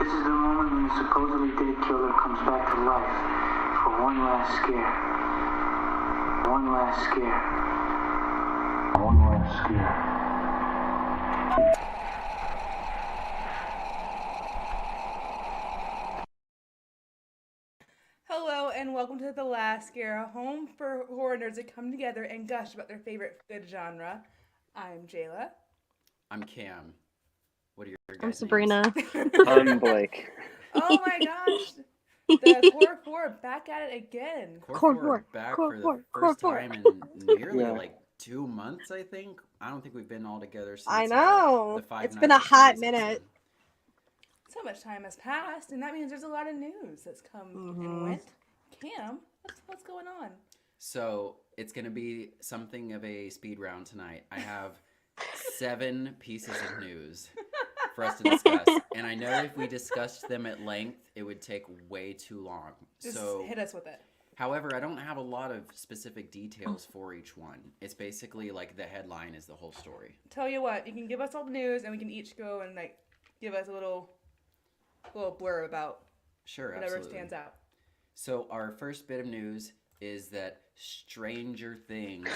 This is the moment when the supposedly dead killer comes back to life for one last scare. One last scare. One last scare. Hello and welcome to The Last Scare, a home for horror nerds that come together and gush about their favorite good genre. I'm Jayla. I'm Cam. What are your guys' I'm Sabrina. I'm Blake. Oh my gosh, the Core 4 back at it again. Core 4 back for the first time in nearly like 2 months, I think. I don't think we've been all together since I know. the Five It's been a Nights at hot Freddy's minute. episode. So much time has passed, and that means there's a lot of news that's come and went. Cam, what's going on? So it's going to be something of a speed round tonight. I have 7 pieces of news for us to discuss. And I know if we discussed them at length, it would take way too long. Just so hit us with it. However, I don't have a lot of specific details for each one. It's basically like the headline is the whole story. Tell you what, you can give us all the news, and we can each go and like give us a little blurb about whatever absolutely. stands out. So our first bit of news is that Stranger Things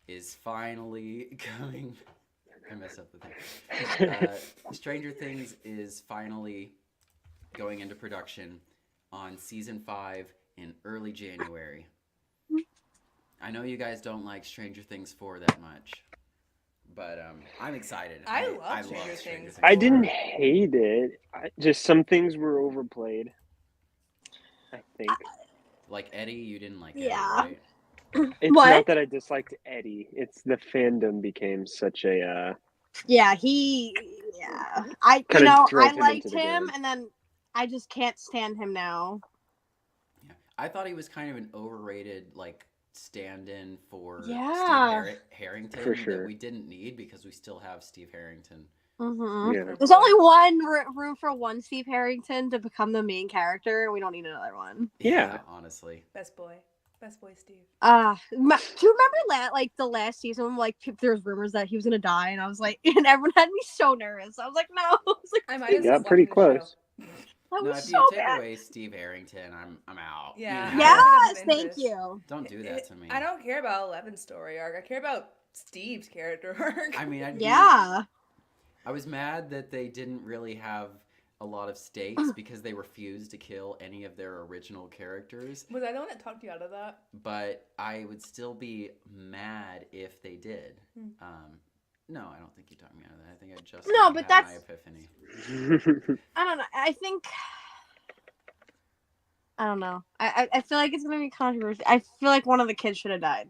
is finally going... I messed up the thing. Stranger Things is finally going into production on season 5 in early January. I know you guys don't like Stranger Things 4 that much, but I'm excited. I love Stranger Things. I didn't hate it. Just some things were overplayed, I think. Like Eddie, you didn't like Yeah. Eddie, right? It's What? not that I disliked Eddie. It's the fandom became such a Yeah, I Kinda drove I him liked into the him, ground. and then I just can't stand him now. Yeah. I thought he was kind of an overrated, like, stand-in for Yeah. Steve Harrington For sure. that we didn't need because we still have Steve Harrington. Mm-hmm. Yeah. There's only one room for one Steve Harrington to become the main character. We don't need another one. Yeah. Honestly. Best boy Steve. Do you remember the last season? Like, there was rumors that he was gonna die, and I was like, and everyone had me so nervous. I was like, no. I was like, I might have Got stopped pretty watching the close. show. that No, was if so you take bad. away Steve Harrington, I'm out. Yeah. You know? I don't have Yes, an thank interest. you. Don't do that to me. I don't care about Eleven's story arc. I care about Steve's character arc. I mean, Yeah. I was mad that they didn't really have a lot of stakes because they refused to kill any of their original characters. Was I the one that talked you out of that? But I would still be mad if they did. No, I don't think you talked me out of that. I think I just No, but had my that's- epiphany. I don't know. I don't know. I feel like it's gonna be controversial. I feel like one of the kids should have died.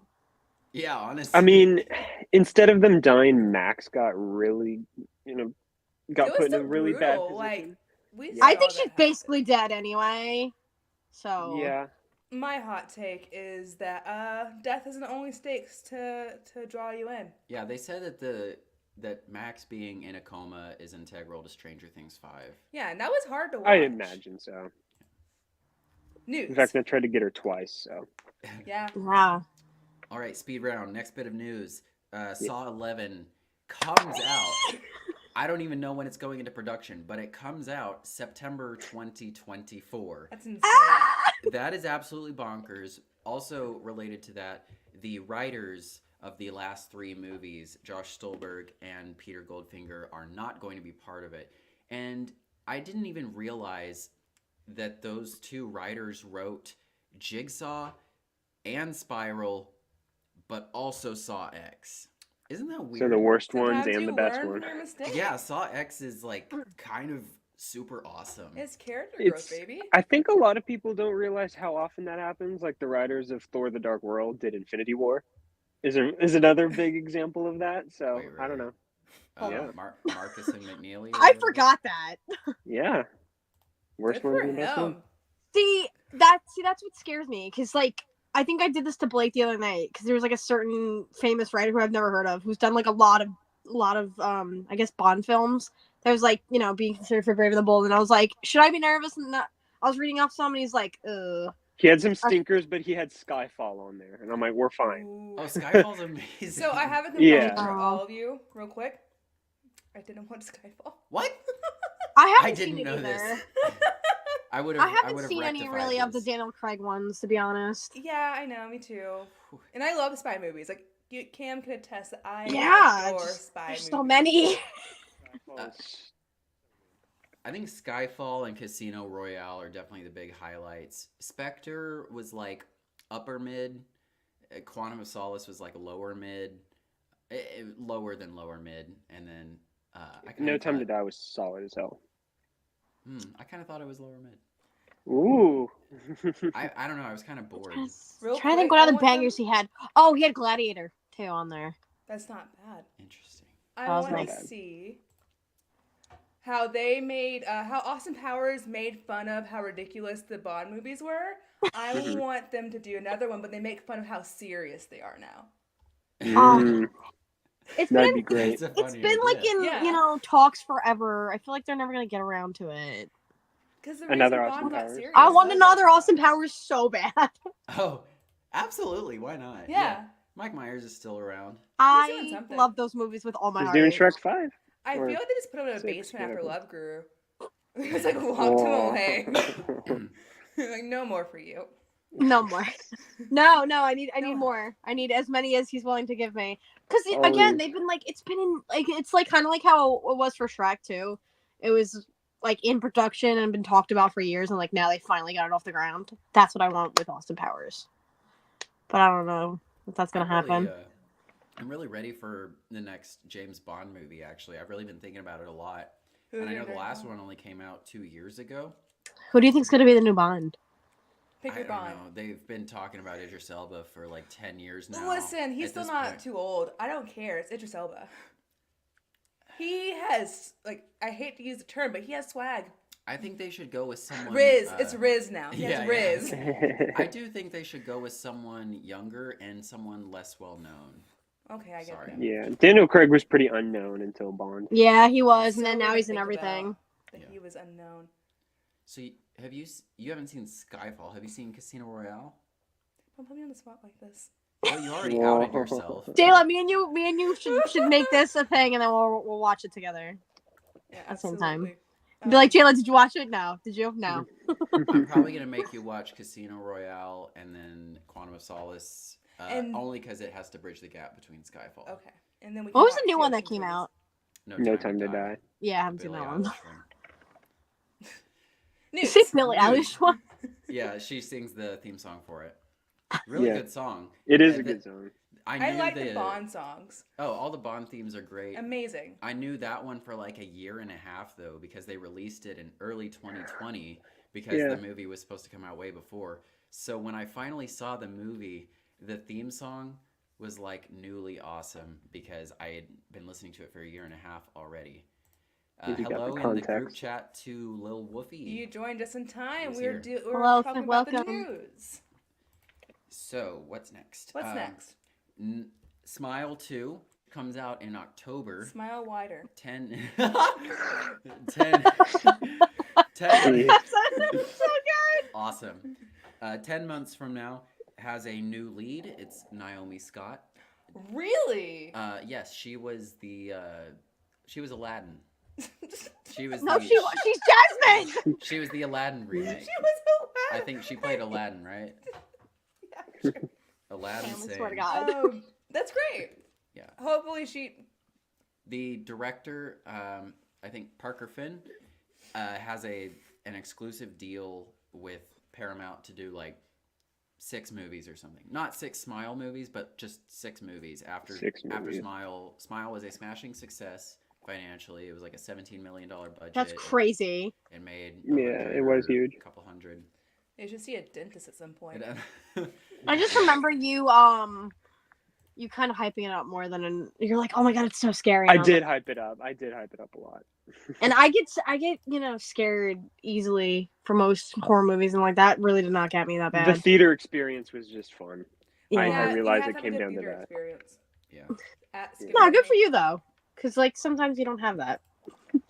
Yeah, honestly. I mean, instead of them dying, Max got really, It got was put in a still really bad brutal. position. We I saw think that she's happen. basically dead anyway. So Yeah. My hot take is that death is the only stakes to draw you in. Yeah, they said that Max being in a coma is integral to Stranger Things 5. Yeah, and that was hard to watch. I imagine so. News. In fact, I tried to get her twice, so. Yeah. Yeah. All right, speed round. Next bit of news. Saw 11 comes out. I don't even know when it's going into production, but it comes out September 2024. That's insane. That is absolutely bonkers. Also related to that, the writers of the last 3 movies, Josh Stolberg and Peter Goldfinger, are not going to be part of it. And I didn't even realize that those 2 writers wrote Jigsaw and Spiral, but also Saw X. Isn't that weird? So the worst ones Sometimes and you the best learn one. from your mistakes. Yeah, Saw X is like kind of super awesome. It's character It's- growth, baby. I think a lot of people don't realize how often that happens. Like the writers of Thor: The Dark World did Infinity War. Is another big example of that. So Wait, I don't really? know. Yeah. Marcus and McNeely. or I whatever? forgot that. Yeah. Worst Good ones for and the best one. him. See, that's what scares me, because like I think I did this to Blake the other night, because there was like a certain famous writer who I've never heard of, who's done like a lot of I guess Bond films. That was like, being considered for Brave and the Bold, and I was like, should I be nervous? And I was reading off some, and he's like, He had some stinkers, but he had Skyfall on there, and I'm like, we're fine. Ooh. Oh, Skyfall's amazing. So I have a confession Yeah. for all of you, real quick. I didn't watch Skyfall. What? I I haven't seen didn't it know either. this. I would have. I haven't would've seen any rectified really of the this. Daniel Craig ones, to be honest. Yeah, I know, me too. And I love spy movies. Like Cam can attest that I Yeah, adore just- spy there's movies. so many. I think Skyfall and Casino Royale are definitely the big highlights. Spectre was like upper mid. Quantum of Solace was like lower mid. Lower than lower mid. And then No Time to Die was solid as hell. I kind of thought it was lower mid. Ooh. I don't know. I was kind of bored. Real Trying to think quick, what I other want bangers them- he had. Oh, he had Gladiator too on there. That's not bad. Interesting. I That was want to nice. see how they made, how Austin Powers made fun of how ridiculous the Bond movies were. I want them to do another one, but they make fun of how serious they are now. Mm, It's that'd been be great. It's a it's funny been like idea. in Yeah. talks forever. I feel like they're never gonna get around to it. Because the Another reason Austin Bond got Powers? serious I want was another Austin Powers so bad. Oh, absolutely. Why not? Yeah. Mike Myers is still around. doing I something. love those movies with all my He's heart. doing Shrek 5. I feel Or like they just put him in a 6, basement after whatever. Love Grew. It's like locked him Oh. away. Like no more for you. No more. No, I need No. more. I need as many as he's willing to give me. Because Oh, again, yeah. they've been like it's been in like it's like kind of like how it was for Shrek too. It was like in production and been talked about for years, and like now they finally got it off the ground. That's what I want with Austin Powers. But I don't know if that's gonna happen. I'm really ready for the next James Bond movie. Actually, I've really been thinking about it a lot. Who And I you're know the very last fond. one only came out 2 years ago. Who do you think's gonna be the new Bond? Pick I your don't Bond. know. They've been talking about Idris Elba for like 10 years now. Listen, he's At still this not point- too old. I don't care. It's Idris Elba. He has, like, I hate to use the term, but he has swag. I think they should go with someone. Riz. It's Riz now. He yeah, has Riz. I do think they should go with someone younger and someone less well known. Okay, I get Sorry. that. Yeah, Daniel Craig was pretty unknown until Bond. Yeah, he was, So and then weird now to he's in think everything. about That Yeah. he was unknown. So you haven't seen Skyfall? Have you seen Casino Royale? Don't put me on the spot like this. Well, you already Whoa. outed yourself. Jayla, me and you should make this a thing, and then we'll watch it together. Yeah, At the same time. absolutely. Be like, Jayla, did you watch it? No. Did you? No. I'm probably gonna make you watch Casino Royale and then Quantum of Solace, And- only because it has to bridge the gap between Skyfall. Okay, and then we. What can was the watch new one that Ocean's came movies. out? No Time to Die. Yeah, I haven't seen Billie that one. Eilish one. You see News. Billie Eilish one? Yeah, she sings the theme song for it. Really Yeah. good song. It is a And good song. I I knew like the Bond songs. Oh, all the Bond themes are great. Amazing. I knew that one for like a year and a half though, because they released it in early 2020 because Yeah. the movie was supposed to come out way before. So when I finally saw the movie, the theme song was like newly awesome because I had been listening to it for a year and a half already. You got the Hello in the group context. chat to Lil Woofy. You joined just in time. Who's We were, here? we were Hello, talking about the welcome. news. So what's next? What's next? Smile 2 comes out in October. Smile wider. 10 10 That's so good. Awesome. 10 months from now has a new lead. It's Naomi Scott. Really? Yes, she was Aladdin. She was No, the, she's Jasmine. she was the Aladdin remake. She was I think she played Aladdin, right? Yeah, Aladdin Damn, I sings. swear to God. that's great. Yeah. Hopefully she. The director, I think Parker Finn, has an exclusive deal with Paramount to do like 6 movies or something. Not 6 Smile movies, but just 6 movies after 6 after movies. Smile. Smile was a smashing success financially. It was like a $17 million budget. That's crazy. It made Yeah, it was huge. a couple hundred. They should see a dentist at some point. I just remember you kind of hyping it up more than you're like, oh my God, it's so scary. I And was did like- hype it up. I did hype it up a lot. and I get scared easily for most horror movies, and like that really did not get me that The bad. theater experience was just fun. Yeah. I realized you it have came to have down a to theater that. Experience Yeah. at Skip No, good Rope. for you though, because like sometimes you don't have that.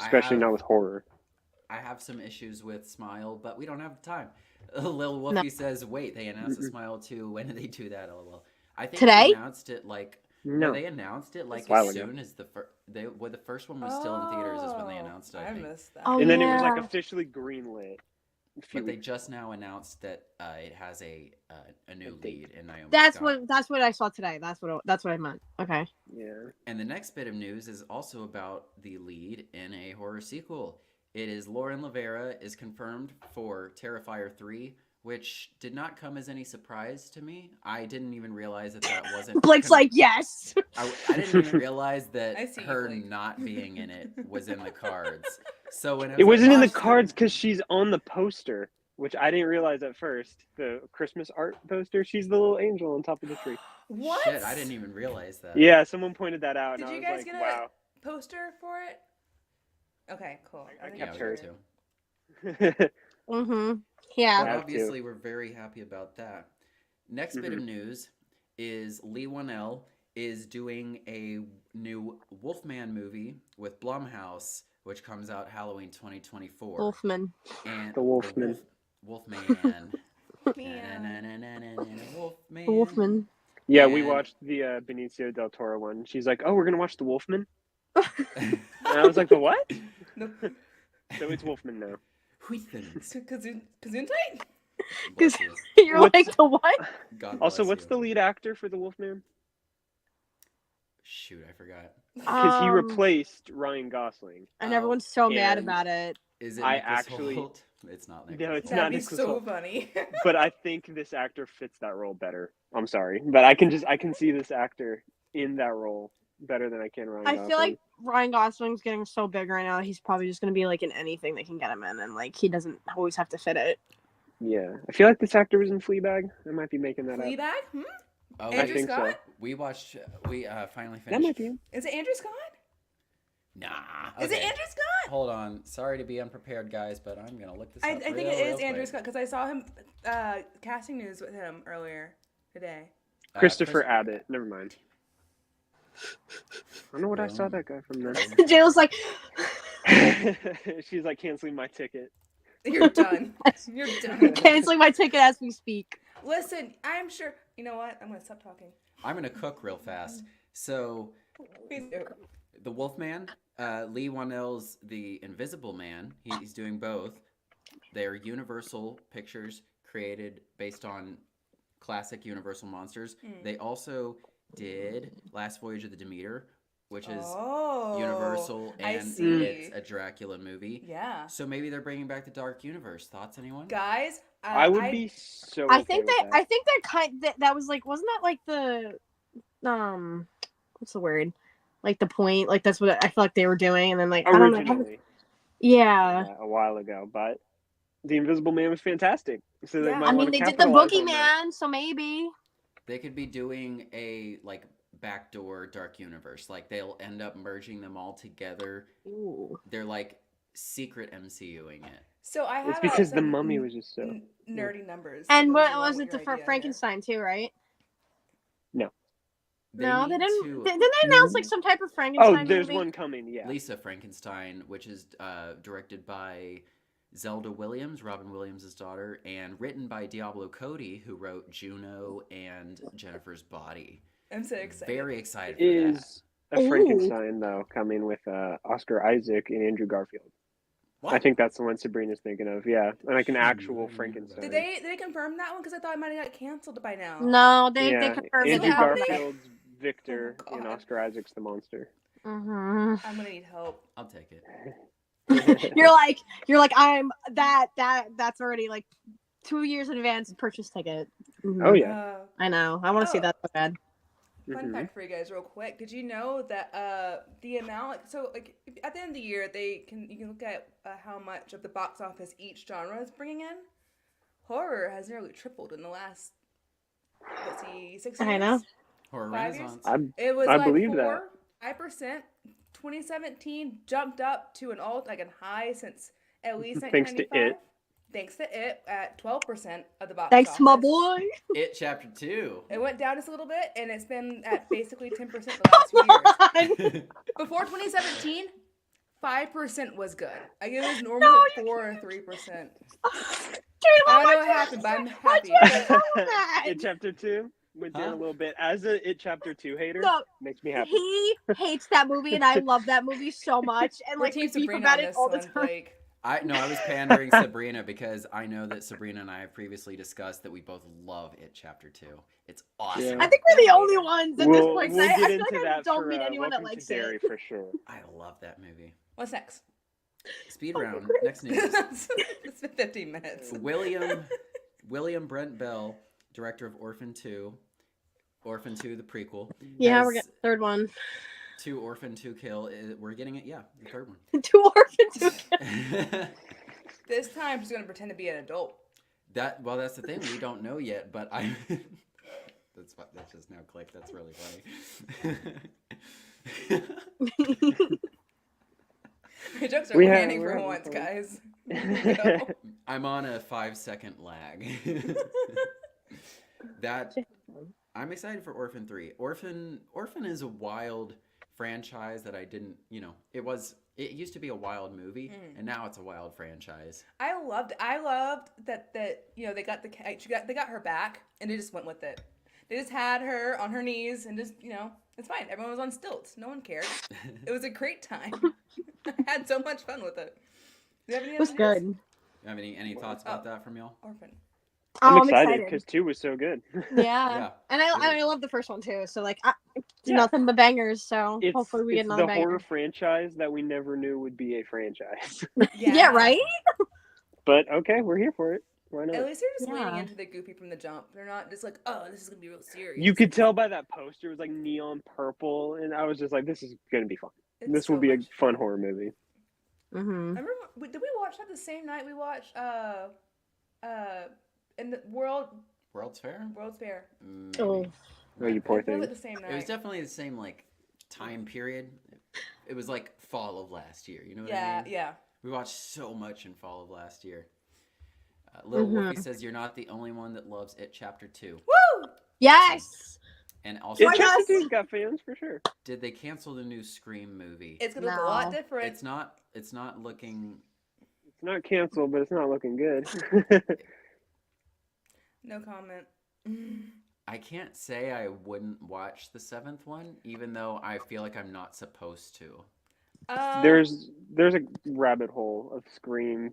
Especially I not have, with horror. I have some issues with Smile, but we don't have time. Lil Wolfie says, "Wait, they announced a Smile 2. When did they do that?" LOL. I think Today? they announced it like No. they announced it like while as ago. soon as the first one was still in theaters is when they announced it. I I think. missed that. Oh, And then it was yeah. like officially greenlit. A few But they weeks. just now announced that it has a new date. lead in Naomi That's Scott. what I saw today. That's what I meant. Okay. Yeah. And the next bit of news is also about the lead in a horror sequel. It is Lauren Lavera is confirmed for Terrifier 3, which did not come as any surprise to me. I didn't even realize that wasn't... Blake's like, yes. I didn't even realize I that see you, her Blake. not being in it was in the cards. So when It wasn't in the watched cards because she's on the poster, which I didn't realize at first. The Christmas art poster. She's the little angel on top of the tree. What? Shit, I didn't even realize that. Yeah, someone pointed that out, Did and I you was guys like, get a wow. poster for it? Okay, cool. I think Yeah, kept we sure. did too. Mm-hmm. But Yeah. have to. obviously, we're very happy about that. Next bit of news is Leigh Whannell is doing a new Wolfman movie with Blumhouse, which comes out Halloween 2024. Wolfman. And The Wolfman. Wolfman. Man. Wolfman. Wolfman. Yeah, we And- watched the Benicio del Toro one. She's like, "Oh, we're gonna watch the Wolfman," and I was like, "The what?" No. So it's Wolfman now. Huithens. Gesundheit? Bless you. You're What's- like the what? God bless Also, what's you. the lead actor for the Wolfman? Shoot, I forgot. Because he replaced Ryan Gosling. And everyone's so mad and- about it. Is it I Nicholas actually- Hoult? It's not No, Nicholas it's Hoult. not That'd be Nicholas so Hoult. funny. But I think this actor fits that role better. I'm sorry, but I can see this actor in that role better than I can Ryan I Gosling. feel like Ryan Gosling's getting so big right now. He's probably just gonna be like in anything they can get him in, and like he doesn't always have to fit it. Yeah, I feel like this actor was in Fleabag. I might be making that up. Fleabag? Oh, Andrew think so. Scott? we watched. We finally finished. That might be him. Is it Andrew Scott? Nah. Is it okay. Andrew Scott? Hold on. Sorry to be unprepared, guys, but I'm gonna look this I up. think real, it is real Andrew quick. Scott because I saw him casting news with him earlier today. Christopher Abbott. Never mind. I don't know what I saw Boom. that guy from then. Jayla's like, She's like canceling my ticket. You're done. You're done. canceling my ticket as we speak. Listen, I'm sure. You know what? I'm gonna stop talking. I'm gonna cook real fast. So Please do. the Wolfman, Leigh Whannell's The Invisible Man. He's doing both. They're Universal Pictures created based on classic Universal monsters. They also did Last Voyage of the Demeter, which is Oh, Universal, I and see. it's a Dracula movie. Yeah, So maybe they're bringing back the Dark Universe. Thoughts, anyone? guys. I would be so. I okay think with that that. I think that was like, wasn't that like the what's the word? Like the point, like that's what I feel like they were doing, and then like I don't know. Originally, Yeah. a while ago, but the Invisible Man was fantastic. So they Yeah. might I mean, want to they did the capitalize on that. Boogeyman, so maybe. They could be doing a like backdoor Dark Universe. Like they'll end up merging them all together. Ooh. They're like secret MCUing it. So I have It's because the some Mummy was just so. nerdy numbers. And that what goes along was with it? The your idea here. Frankenstein too, right? They No, they need didn't. to- Didn't they announce like some type of Frankenstein Oh, there's movie? one coming. Yeah. Lisa Frankenstein, which is directed by Zelda Williams, Robin Williams' daughter, and written by Diablo Cody, who wrote Juno and Jennifer's Body. I'm so excited. Very excited for that. Is a Frankenstein though coming with Oscar Isaac and Andrew Garfield? What? I think that's the one Sabrina's thinking of. Yeah, and like an actual Frankenstein. Did they confirm that one? Because I thought it might have got canceled by now. No, they Yeah, confirmed Is it. it Andrew happening? Garfield's Victor Oh, and God. Oscar Isaac's the monster. Mhm. I'm gonna need help. I'll take it. You're like I'm that's already like 2 years in advance purchase ticket. Mhm. Oh yeah. I know. I want to see Oh. that so bad. Fun Mhm. fact for you guys, real quick. Did you know that the amount, at the end of the year, you can look at how much of the box office each genre is bringing in. Horror has nearly tripled in the last 6 years. I know. Horror 5 years? Renaissance. It was I like believe that. 5%. 2017 jumped up to a high since at least Thanks to 1995. It. Thanks to It at 12% of the box Thanks office. to my boy. It Chapter 2. It went down just a little bit, and it's been at basically 10% the last few years. Before 2017, 5% was good. Like it was normally No, 4 or 3%. Jayla, I don't know what happened, but I'm happy. that? In chapter 2. with Dan Huh? a little bit. As a It Chapter 2 hater, No, makes me happy. he hates that movie, and I love that movie so much. And We're like Team we beef Sabrina about on it this all the one, time. Blake. I was pandering Sabrina because I know that Sabrina and I have previously discussed that we both love It Chapter 2. It's awesome. Yeah. I think we're the only ones at this We'll point. get I feel into like I that don't for meet anyone that Welcome likes to Derry it. for sure. I love that movie. What's next? Speed round. Next news. It's been 15 minutes. William Brent Bell, director of Orphan 2, Orphan 2 the prequel. Yeah, has we're getting the third one. 2 Orphan 2 Kill. We're getting it. Yeah, the third one. 2 Orphans. This time she's gonna pretend to be an adult. That's the thing. We don't know yet, but I. That's just now clicked. That's really funny. My jokes are We're landing for having once, fun. guys. Go. I'm on a 5-second lag. I'm excited for Orphan 3. Orphan is a wild franchise that I didn't, it used to be a wild movie and now it's a wild franchise. I loved that they got they got her back and they just went with it. They just had her on her knees and just, it's fine. Everyone was on stilts. No one cared. It was a great time. I had so much fun with it. Do you have any It was other news? good. You have any thoughts about that from y'all? Orphan. I'm Oh, excited because 2 was so good. Yeah. And I love the first one too. So like, nothing but bangers. So hopefully we get another the banger. horror franchise that we never knew would be a franchise. Yeah, right? But okay, we're here for it. Why not? At least they're just leaning Yeah. into the goofy from the jump. They're not just like, oh, this is gonna be real serious. You could tell by that poster, it was like neon purple, and I was just like, this is gonna be fun. It's This so will be a much fun horror movie. Mm-hmm. I remember, did we watch that the same night we watched in the World's Fair? World's Fair? Maybe. Oh. Oh, you poor It was thing. like the same night. It was definitely the same time period. It was like fall of last year. You know what I Yeah, mean? yeah. We watched so much in fall of last year. Little Wolfie says you're not the only one that loves It Chapter 2. Woo! Yes. And also, It Chapter 2's got fans for sure. did they cancel the new Scream movie? It's gonna look a lot No. different. It's not looking. It's not canceled, but it's not looking good. No comment. I can't say I wouldn't watch the 7th one, even though I feel like I'm not supposed to. There's a rabbit hole of Scream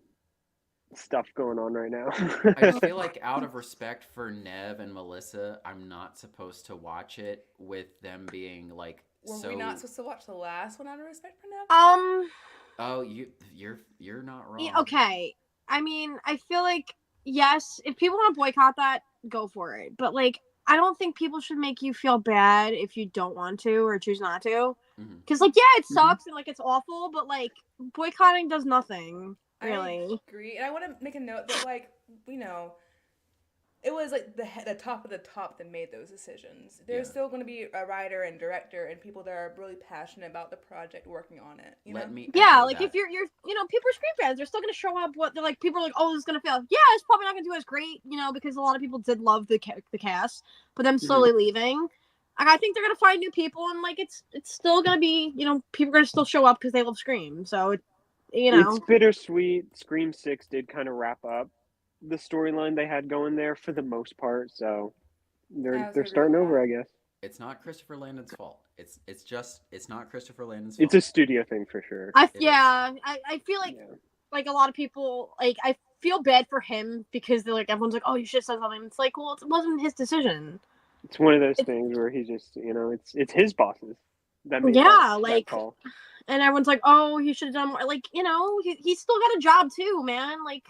stuff going on right now. I just feel like out of respect for Nev and Melissa, I'm not supposed to watch it with them being like Were we not supposed to watch the last one out of respect for Nev? Oh, you're not wrong. Okay. I mean, I feel like yes, if people want to boycott that, go for it. But like, I don't think people should make you feel bad if you don't want to or choose not to. Because like, yeah, it sucks and like it's awful, but like boycotting does nothing. Really. I agree. And I want to make a note that, like, it was like the top of the top that made those decisions. There's still going to be a writer and director and people that are really passionate about the project working on it. You know? Yeah, like if you're people are Scream fans, they're still going to show up. What they're like, people are like, oh, this is going to fail. Yeah, it's probably not going to do as great, because a lot of people did love the cast, but them slowly leaving. I think they're going to find new people, and like it's still going to be, people are going to still show up because they love Scream. So it's bittersweet. Scream 6 did kind of wrap up the storyline they had going there for the most part, so they're starting over, I guess. It's not Christopher Landon's fault. It's not Christopher Landon's fault. It's a studio thing for sure. I feel like a lot of people, like, I feel bad for him because they're like, everyone's like, oh, you should have said something. It's like, well, it wasn't his decision. It's one of those things where he just, it's his bosses that made that call. And everyone's like, oh, he should have done more. Like, he's still got a job too, man. Like,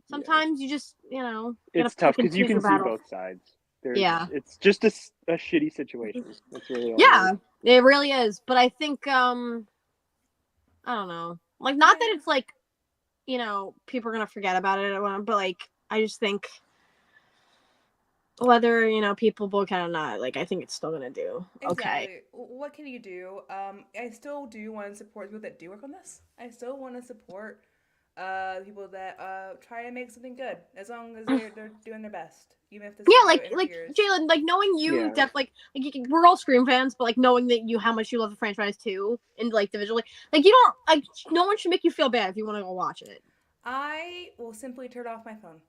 sometimes you just, it's tough because you can see both sides. It's just a shitty situation. That's really all it really is. But I think, I don't know. Like, not that it's like, people are going to forget about it, but like, I just think whether, people boycott or not, like, I think it's still going to do okay. Exactly. What can you do? I still do want to support people that do work on this. I still want to support people that try to make something good, as long as they're doing their best, even if this like Jayla, like knowing you we're all Scream fans, but like knowing that how much you love the franchise too, and like individually, like you don't like no one should make you feel bad if you want to go watch it. I will simply turn off my phone.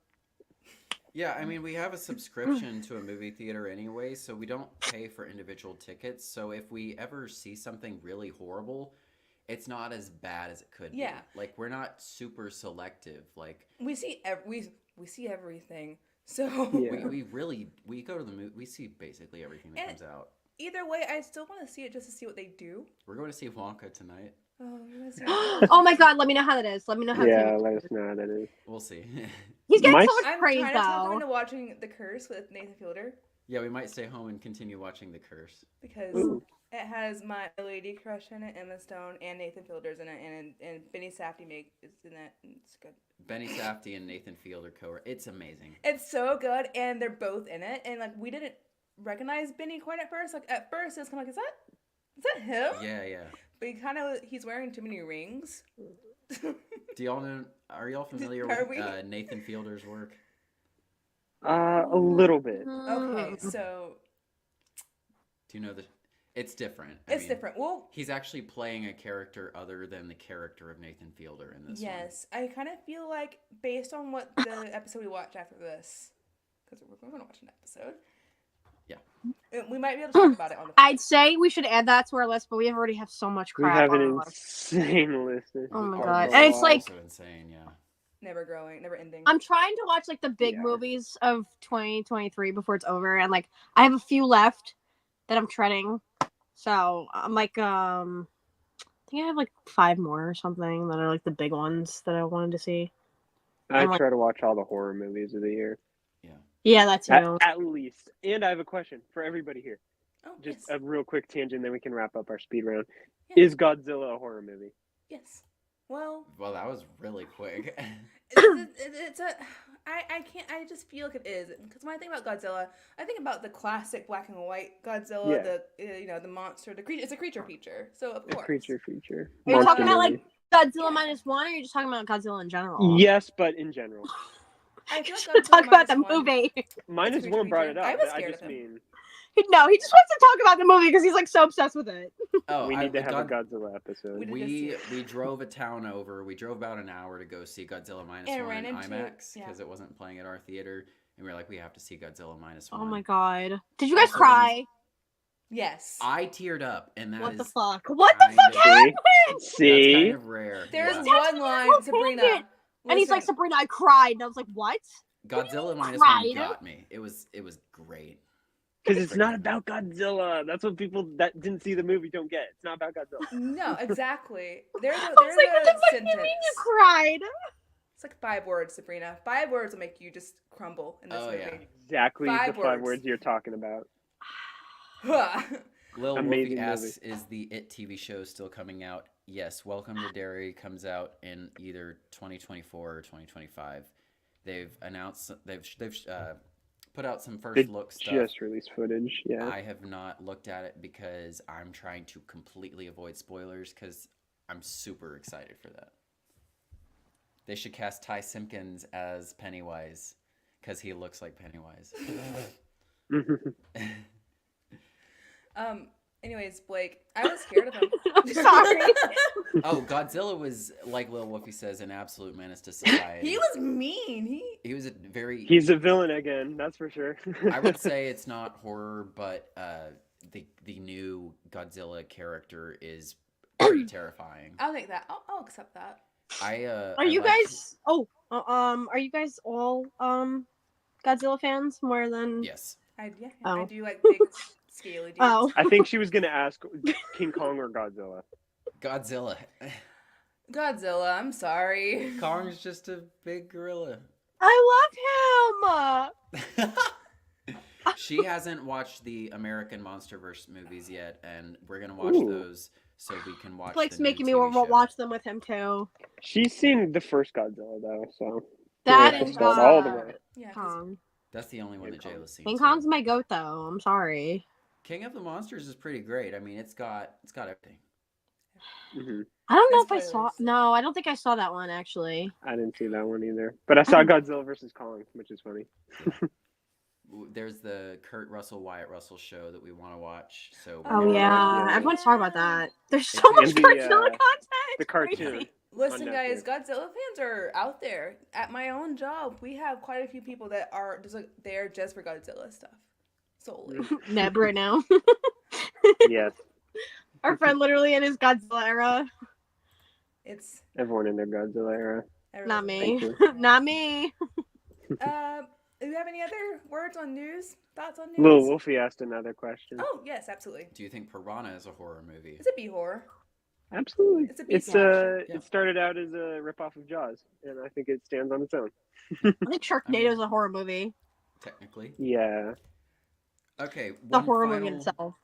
Yeah, I mean, we have a subscription to a movie theater anyway, so we don't pay for individual tickets. So if we ever see something really horrible, it's not as bad as it could Yeah. be. Like, we're not super selective. Like, We see we see everything. So Yeah. we go to the movie, we see basically everything that And- comes out. either way, I still want to see it just to see what they do. We're going to see Wonka tonight. Oh, I'm gonna see Oh my god, let me know how that is. Let me know how Yeah, it let is. us know how that is. We'll see. He's getting My- so much I'm praise trying to talk him though. into watching The Curse with Nathan Fielder Yeah, we might stay home and continue watching The Curse. because Ooh. it has my lady crush in it, Emma Stone, and Nathan Fielder's in it, and Benny Safdie is in it. And it's good. Benny Safdie and Nathan Fielder it's amazing. It's so good, and they're both in it, and like we didn't recognize Benny quite at first. Like at first, it was kind of like, is that him? Yeah. But he's wearing too many rings. Do y'all know? Are y'all familiar Are with we? Nathan Fielder's work? A little bit. Okay, so Do you know the? It's different. I it's mean, different. Well, He's actually playing a character other than the character of Nathan Fielder in this yes, I kind of feel like based on what the episode we watch after this, because we're going to watch an episode. Yeah. We might be able to talk about it on the. I'd say we should add that to our list, but we already have so much We crap have on an our list. insane list. Oh my Our god. list And is it's like also insane. Yeah. Never growing, never ending. I'm trying to watch like the big Yeah. movies of 2023 before it's over, and like I have a few left that I'm treading. So I'm like I think I have like 5 more or something that are like the big ones that I wanted to see. I I'm like- try to watch all the horror movies of the year. Yeah, that too. At least. And I have a question for everybody here. Oh, Just yes. a real quick tangent, then we can wrap up our speed round. Yeah. Is Godzilla a horror movie? Yes. Well, Well, that was really quick. it's a. I can't. I just feel like it is because when I think about Godzilla, I think about the classic black and white Godzilla. Yeah. The the monster, the creature. It's a creature feature. So of A course. creature feature. Are you Monster talking about like movie. Godzilla -1, or are you just talking about Godzilla in general? Yes, but in general. I feel like Let's Godzilla talk about the -1 movie. Minus creature one brought feature. it up. I was but I scared just of him. mean No, he just wants to talk about the movie because he's like so obsessed with it. Oh, we need to have a Godzilla episode. We did We drove a town over. We drove about an hour to go see Godzilla -1 And in ran into- IMAX yeah. because it wasn't playing at our theater, and we were like, we have to see Godzilla -1. Oh my god. Did you guys Also, cry? Yes. I teared up, and that What the is fuck? What the kind fuck of- happened? That's See? kind of rare. There's yeah. one Texted me a line, whole Sabrina. tangent. And he's like, listen, Sabrina, I cried. And I was like, what? Godzilla -1 cried? got me. It was great. Because it's not about Godzilla. That's what people that didn't see the movie don't get. It's not about Godzilla. No, exactly. There's a, I there's was like, what the a fuck do sentence. you mean you cried? It's like 5 words, Sabrina. 5 words will make you just crumble in this Oh, movie. yeah. Exactly the 5 5 words. words you're talking about. Lil Amazing Wolfie asks, is the It TV show still coming out? Yes, Welcome to Derry comes out in either 2024 or 2025. They've announced, they've put out some first They look stuff. just released footage. Yeah. I have not looked at it because I'm trying to completely avoid spoilers because I'm super excited for that. They should cast Ty Simpkins as Pennywise because he looks like Pennywise. Anyways, Blake, I was scared of him. I'm sorry. Oh, Godzilla was, like Lil Wolfie says, an absolute menace to society. He was mean. He was a very... He's a villain again, that's for sure. I would say it's not horror, but the new Godzilla character is pretty terrifying. I'll take that. I'll accept that. Are you guys? Are you guys all Godzilla fans more than? Yes. I Oh. do like big scaly dudes. Oh, I think she was gonna ask King Kong or Godzilla. Godzilla. Godzilla. I'm sorry. Kong's just a big gorilla. I love him. She hasn't watched the American Monsterverse movies yet, and we're gonna watch Ooh. those so we can watch. Blake's the new making me TV show. watch them with him too. She's seen the first Godzilla though, so That we have is to start all the way. Yeah. 'cause Kong. That's the only one that King Kong. Jayla's seen. King too. Kong's my goat though. I'm sorry. King of the Monsters is pretty great. I mean, it's got everything. hmm I don't know No if I saw. spoilers. No, I don't think I saw that one actually. I didn't see that one either, but I saw Godzilla versus Kong, which is funny. There's the Kurt Russell, Wyatt Russell show that we want to watch. So we're Oh gonna yeah, watch those. everyone's talking about that. There's so And much the, Godzilla content. The It's crazy. cartoon. Listen, on guys, Netflix. Godzilla fans are out there. At my own job, we have quite a few people that are just like there just for Godzilla stuff, solely. Neb right now. Yes, Our friend literally in his Godzilla era. It's everyone in their Godzilla era. Not me. Thankfully. Not me. Do you have any other words on news? Thoughts on news? Lil Wolfie asked another question. Oh yes, absolutely. Do you think Piranha is a horror movie? It's a B horror. Absolutely. It's a B slasher. Yeah. It started out as a ripoff of Jaws, and I think it stands on its own. I think Sharknado is a horror movie. Technically. Yeah. Okay. The one horror final, movie itself.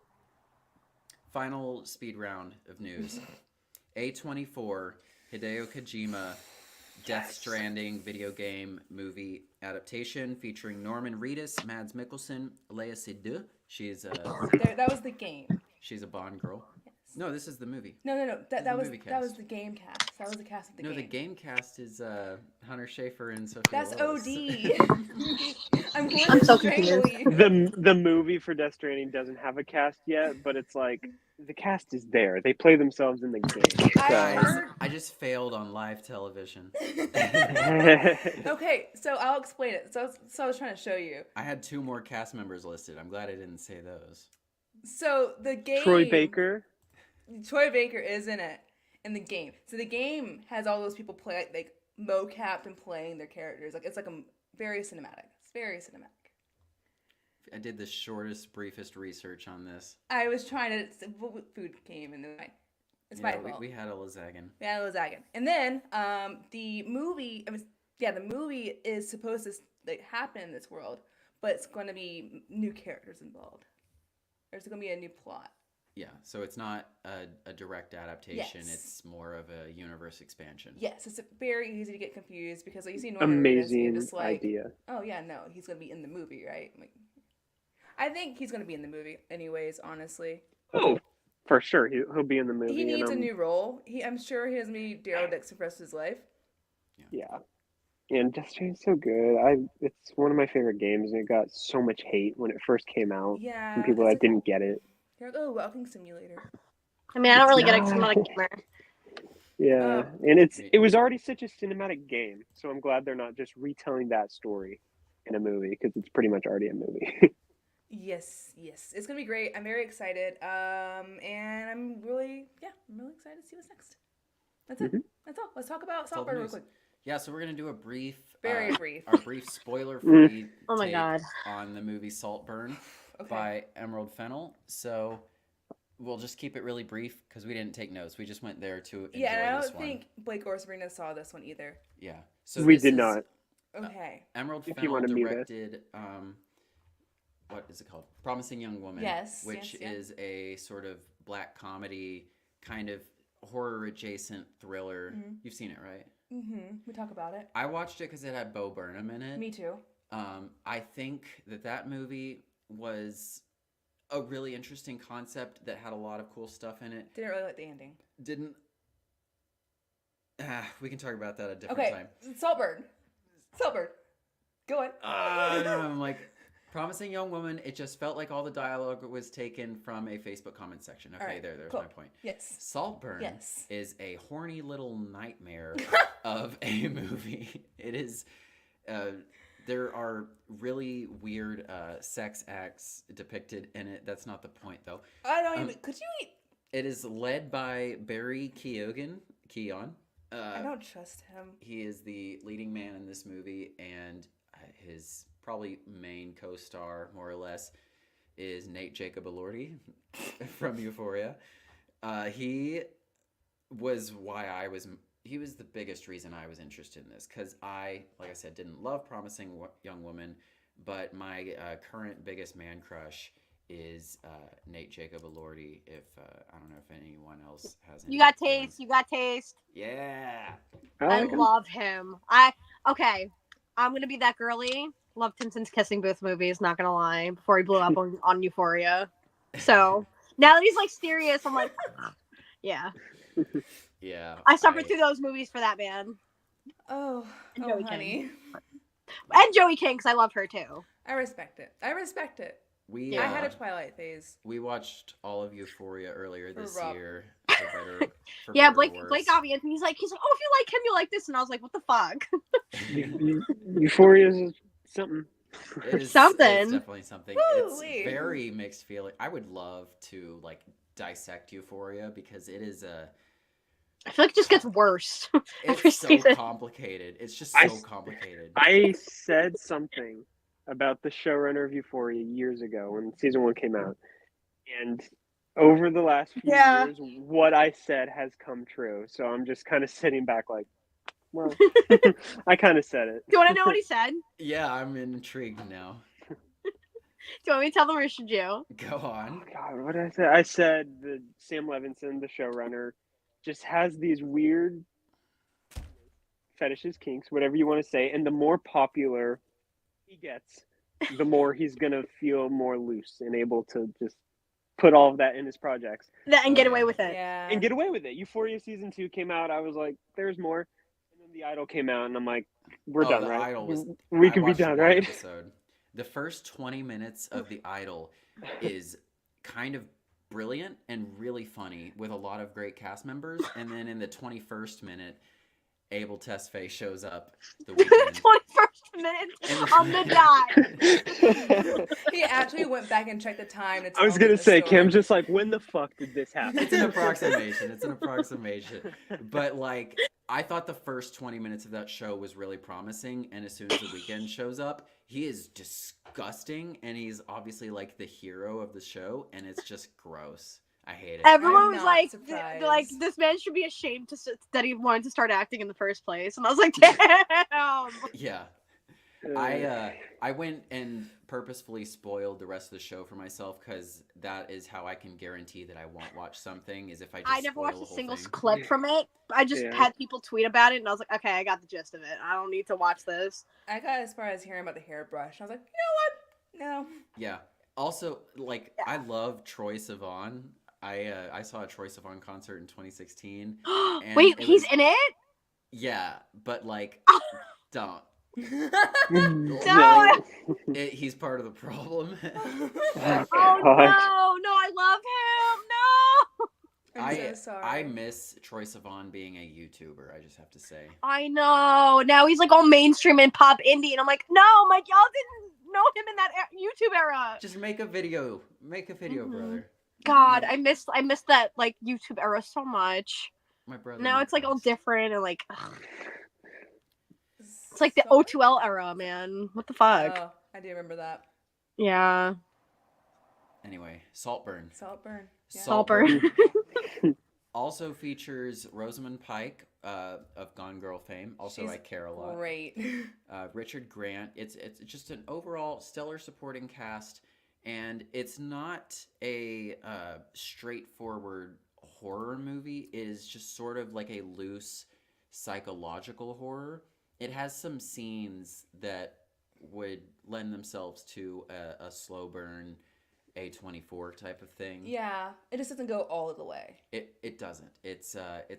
Final speed round of news. A24, Hideo Kojima, Death Stranding video game movie adaptation featuring Norman Reedus, Mads Mikkelsen, Lea Seydoux. She's That was the game. she's a Bond girl. Yes. No, this is the movie. No. the That was movie that was cast. the game cast. That was the cast of the No, game. the game cast is Hunter Schafer and Sophia That's Willis. OD. I'm so confused. The movie for Death Stranding doesn't have a cast yet, but it's like the cast is there. They play themselves in the game. Guys, I just failed on live television. Okay, so I'll explain it. So I was trying to show you. I had 2 more cast members listed. I'm glad I didn't say those. So the game. Troy Baker. Troy Baker is in it in the game. So the game has all those people play like mocapped and playing their characters. Like it's like a very cinematic. It's very cinematic. I did the shortest, briefest research on this. I was trying to. Food came in the way. It's my fault. We had a lasagna. Yeah, lasagna. And then the movie. The movie is supposed to like happen in this world, but it's going to be new characters involved. There's going to be a new plot. Yeah, so it's not a direct adaptation. Yes. It's more of a universe expansion. Yes, it's very easy to get confused because like you see Norman Reedus, Amazing you're just like, idea. oh yeah, no, he's going to be in the movie, right? Like, I think he's going to be in the movie anyways, honestly. Oh, for sure. He'll be in the movie. He needs a and, new role. I'm sure he doesn't be Daryl Dixon for the rest of his life. Yeah. And Death Stranding's so good. It's one of my favorite games, and it got so much hate when it first came out. Yeah. From people that didn't get it. You're like, oh, walking simulator. I mean, I don't really get it because I'm not a gamer. Yeah, and it was already such a cinematic game, so I'm glad they're not just retelling that story in a movie because it's pretty much already a movie. Yes, it's gonna be great. I'm very excited. And I'm really excited to see what's next. That's it. That's all. Let's talk about all the Saltburn real news. quick. Yeah, so we're going to do a brief... Very brief. Our brief spoiler-free Oh my take God. on the movie Saltburn Okay. by Emerald Fennell. So we'll just keep it really brief because we didn't take notes. We just went there to enjoy Yeah, and I this don't one. think Blake or Sabrina saw this one either. Yeah. So We this did is- not. Okay. Emerald If you Fennell wanna mute it. directed, what is it called? Promising Young Woman. Yes, Which yes. is a sort of black comedy, kind of horror adjacent thriller. You've seen it, right? We talk about it. I watched it because it had Bo Burnham in it. Me too. I think that movie was a really interesting concept that had a lot of cool stuff in it. Didn't really like the ending. Didn't. We can talk about that at a different Okay. time. Saltburn. Go on. I'm like, Promising Young Woman, it just felt like all the dialogue was taken from a Facebook comment section. Okay, Alright, there's cool. my point. Yes. Saltburn Yes. is a horny little nightmare of a movie. It is, there are really weird sex acts depicted in it. That's not the point, though. I don't even. Could you eat? It is led by Barry Keoghan. I don't trust him. He is the leading man in this movie, and his probably main co-star, more or less, is Nate Jacob Elordi from Euphoria. He was the biggest reason I was interested in this, because I, like I said, didn't love Promising Young Woman, but my current biggest man crush is Nate Jacob Elordi. If I don't know if anyone else has any You got feelings. taste. You got taste. Yeah. I love him. Okay. I'm gonna be that girly. Loved him since Kissing Booth movies. Not gonna lie. Before he blew up on Euphoria. So now that he's like serious, I'm like, yeah. Yeah. I suffered through those movies for that man. Oh, And oh, Joey honey. And Joey King, because I love her too. I respect it. We I had a Twilight phase. we watched all of Euphoria earlier this Rob. year. For better, for Yeah, better or Blake worse. got me into. He's like, oh, if you like him, you like this, and I was like, what the fuck? Euphoria is something. It is Something. It's definitely something. Woo-wee. It's very mixed feeling. I would love to like dissect Euphoria because it is I feel like it just gets worse every it's so season. complicated. It's just I- so complicated. I said something about the showrunner of Euphoria years ago when season 1 came out, and over the last few years, what I said has come true. So I'm just kind of sitting back like, well, I kind of said it. Do you want to know what he said? Yeah, I'm intrigued now. Do you want me to tell them or should you? Go on. Oh, God, what did I say? I said that Sam Levinson, the showrunner, just has these weird fetishes, kinks, whatever you want to say, and the more popular he gets, the more he's gonna feel more loose and able to just put all of that in his projects And get away with it. Yeah. and get away with it. Euphoria season 2 came out. I was like, "There's more," and then The Idol came out, and I'm like, "We're done, The right? Idol was. We I can be watched done, one right?" Episode. The first 20 minutes of The Idol is kind of brilliant and really funny with a lot of great cast members, and then in the 21st minute, Abel Tesfaye shows up. The weekend. 21st minute on the dot. He actually went back and checked the time. To I was tell me gonna the say, story. Cam's just like, "When the fuck did this happen?" It's an approximation. It's an approximation. But like, I thought the first 20 minutes of that show was really promising, and as soon as the weekend shows up, he is disgusting, and he's obviously like the hero of the show, and it's just gross. I hate it. Everyone I'm was not like, surprised. this man should be ashamed that he wanted to start acting in the first place. And I was like, damn. Yeah. I went and purposefully spoiled the rest of the show for myself because that is how I can guarantee that I won't watch something. Is if I just I never spoil watched the a whole single thing. clip from it. I just Yeah. had people tweet about it, and I was like, okay, I got the gist of it. I don't need to watch this. I got as far as hearing about the hairbrush. I was like, you know what? No. Yeah. Also, like, Yeah. I love Troye Sivan. I saw a Troye Sivan concert in 2016. And Wait, it he's was- in it? Yeah, but like, don't. No. He's part of the problem. Oh God. no, I love him. No. I'm so sorry. I miss Troye Sivan being a YouTuber. I just have to say. I know. Now he's like all mainstream and pop indie, and I'm like, no, Mike, y'all didn't know him in that YouTube era. Just make a video. Make a video, Mhm. brother. God, I miss that like YouTube era so much. My brother. Now in it's like all Christ. different and like ugh. It's like the O2L era, man. What the fuck? Oh, I do remember that. Yeah. Anyway, Saltburn. Saltburn. Yeah. Saltburn. Also features Rosamund Pike of Gone Girl fame. Also, She's I care a lot. Great. Richard Grant. It's just an overall stellar supporting cast, and it's not a straightforward horror movie. It is just sort of like a loose psychological horror. It has some scenes that would lend themselves to a slow burn A24 type of thing. Yeah, it just doesn't go all of the way. It doesn't. It's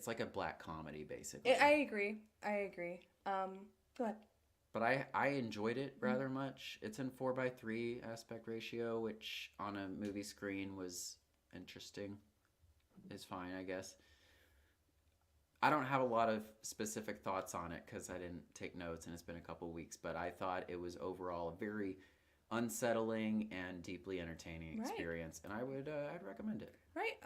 like a black comedy basically. I agree. Go ahead. But I enjoyed it rather much. It's in 4:3 aspect ratio, which on a movie screen was interesting. Is fine, I guess. I don't have a lot of specific thoughts on it because I didn't take notes and it's been a couple weeks, but I thought it was overall a very unsettling and deeply entertaining Right. experience, and I'd recommend it. Right.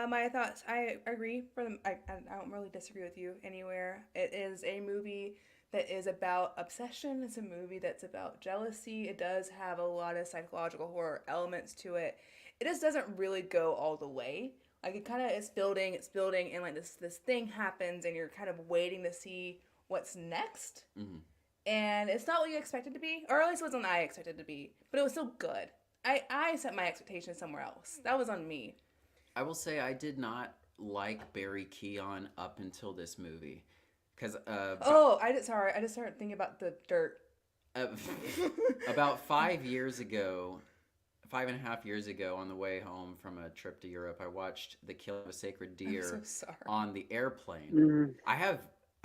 My thoughts. I agree. I don't really disagree with you anywhere. It is a movie that is about obsession. It's a movie that's about jealousy. It does have a lot of psychological horror elements to it. It just doesn't really go all the way. Like it kind of is building, and like this thing happens, and you're kind of waiting to see what's next. Mm-hmm. And it's not what you expected to be, or at least it wasn't what I expected to be, but it was still good. I set my expectations somewhere else. That was on me. I will say I did not like Barry Keoghan up until this movie, because I just started thinking about the dirt. About 5 years ago, 5.5 years ago, on the way home from a trip to Europe, I watched The Killing of a Sacred Deer I'm so sorry. on the airplane. Mhm.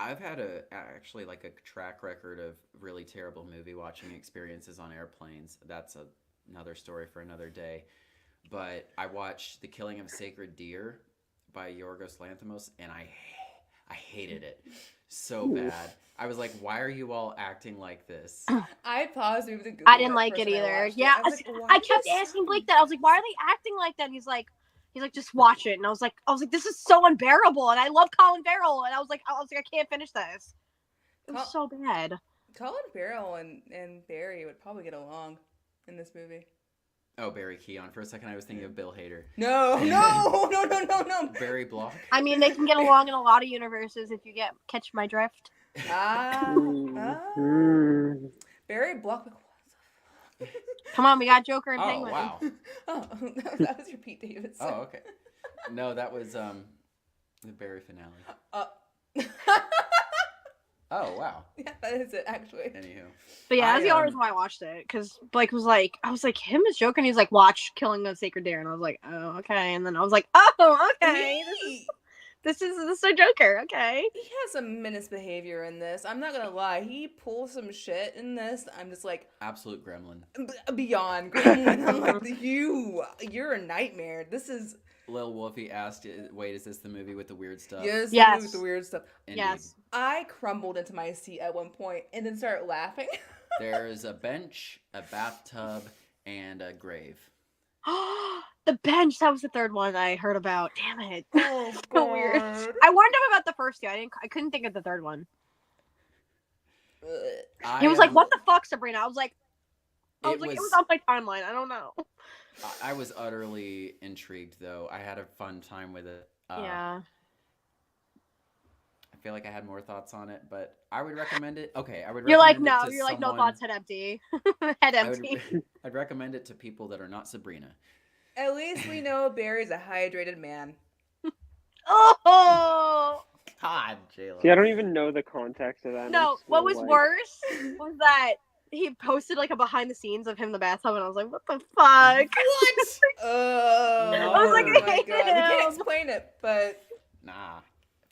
I've had actually like a track record of really terrible movie watching experiences on airplanes. That's a another story for another day. But I watched The Killing of a Sacred Deer by Yorgos Lanthimos, and I hated it so bad. I was like, why are you all acting like this? I paused the movie. I didn't like it either. Yeah, I kept asking Blake that. I was like, why are they acting like that? And he's like, just watch it. And I was like, this is so unbearable. And I love Colin Farrell. And I was like, I can't finish this. It was so bad. Colin Farrell and Barry would probably get along in this movie. Oh, Barry Keoghan. For a second, I was thinking of Bill Hader. No. Barry Block. I mean, they can get along in a lot of universes if you catch my drift. Barry Block. Come on, we got Joker and Penguin. Wow. Oh, that was your Pete Davidson. Oh, okay. No, that was the Barry finale. Oh, wow. Yeah, that is it, actually. Anywho. But yeah, that's the only reason why I watched it. Because Blake was like, I was like, him as Joker, and he's like, watch Killing the Sacred Deer. And I was like, oh, okay. And then I was like, oh, okay. This is a Joker, okay. He has some menace behavior in this. I'm not gonna lie. He pulls some shit in this. I'm just like... Absolute gremlin. Beyond gremlin. I'm like, you're a nightmare. This is... Lil Wolfie asked, wait, is this the movie with the weird stuff? Yes, yes. The movie with the weird stuff. Indeed. Yes. I crumbled into my seat at one point and then started laughing. There's a bench, a bathtub, and a grave. The bench, that was the third one I heard about. Damn it. Oh, So weird. I warned him about the first two. I couldn't think of the third one. He was like, what the fuck, Sabrina? I was like, it was on my timeline. I don't know. I was utterly intrigued, though. I had a fun time with it. Yeah. I feel like I had more thoughts on it, but I would recommend it. Okay, I would. You're like, recommend no. it to You're like, no someone- thoughts, head empty. Head empty. I'd recommend it to people that are not Sabrina. At least we know Barry's a hydrated man. Oh! God, Jayla. See, I don't even know the context of that. No, I'm what still was like- worse was that he posted like a behind the scenes of him in the bathtub, and I was like, what the fuck? What? Oh, I was like, my I God. We can't him. explain it, but... Nah,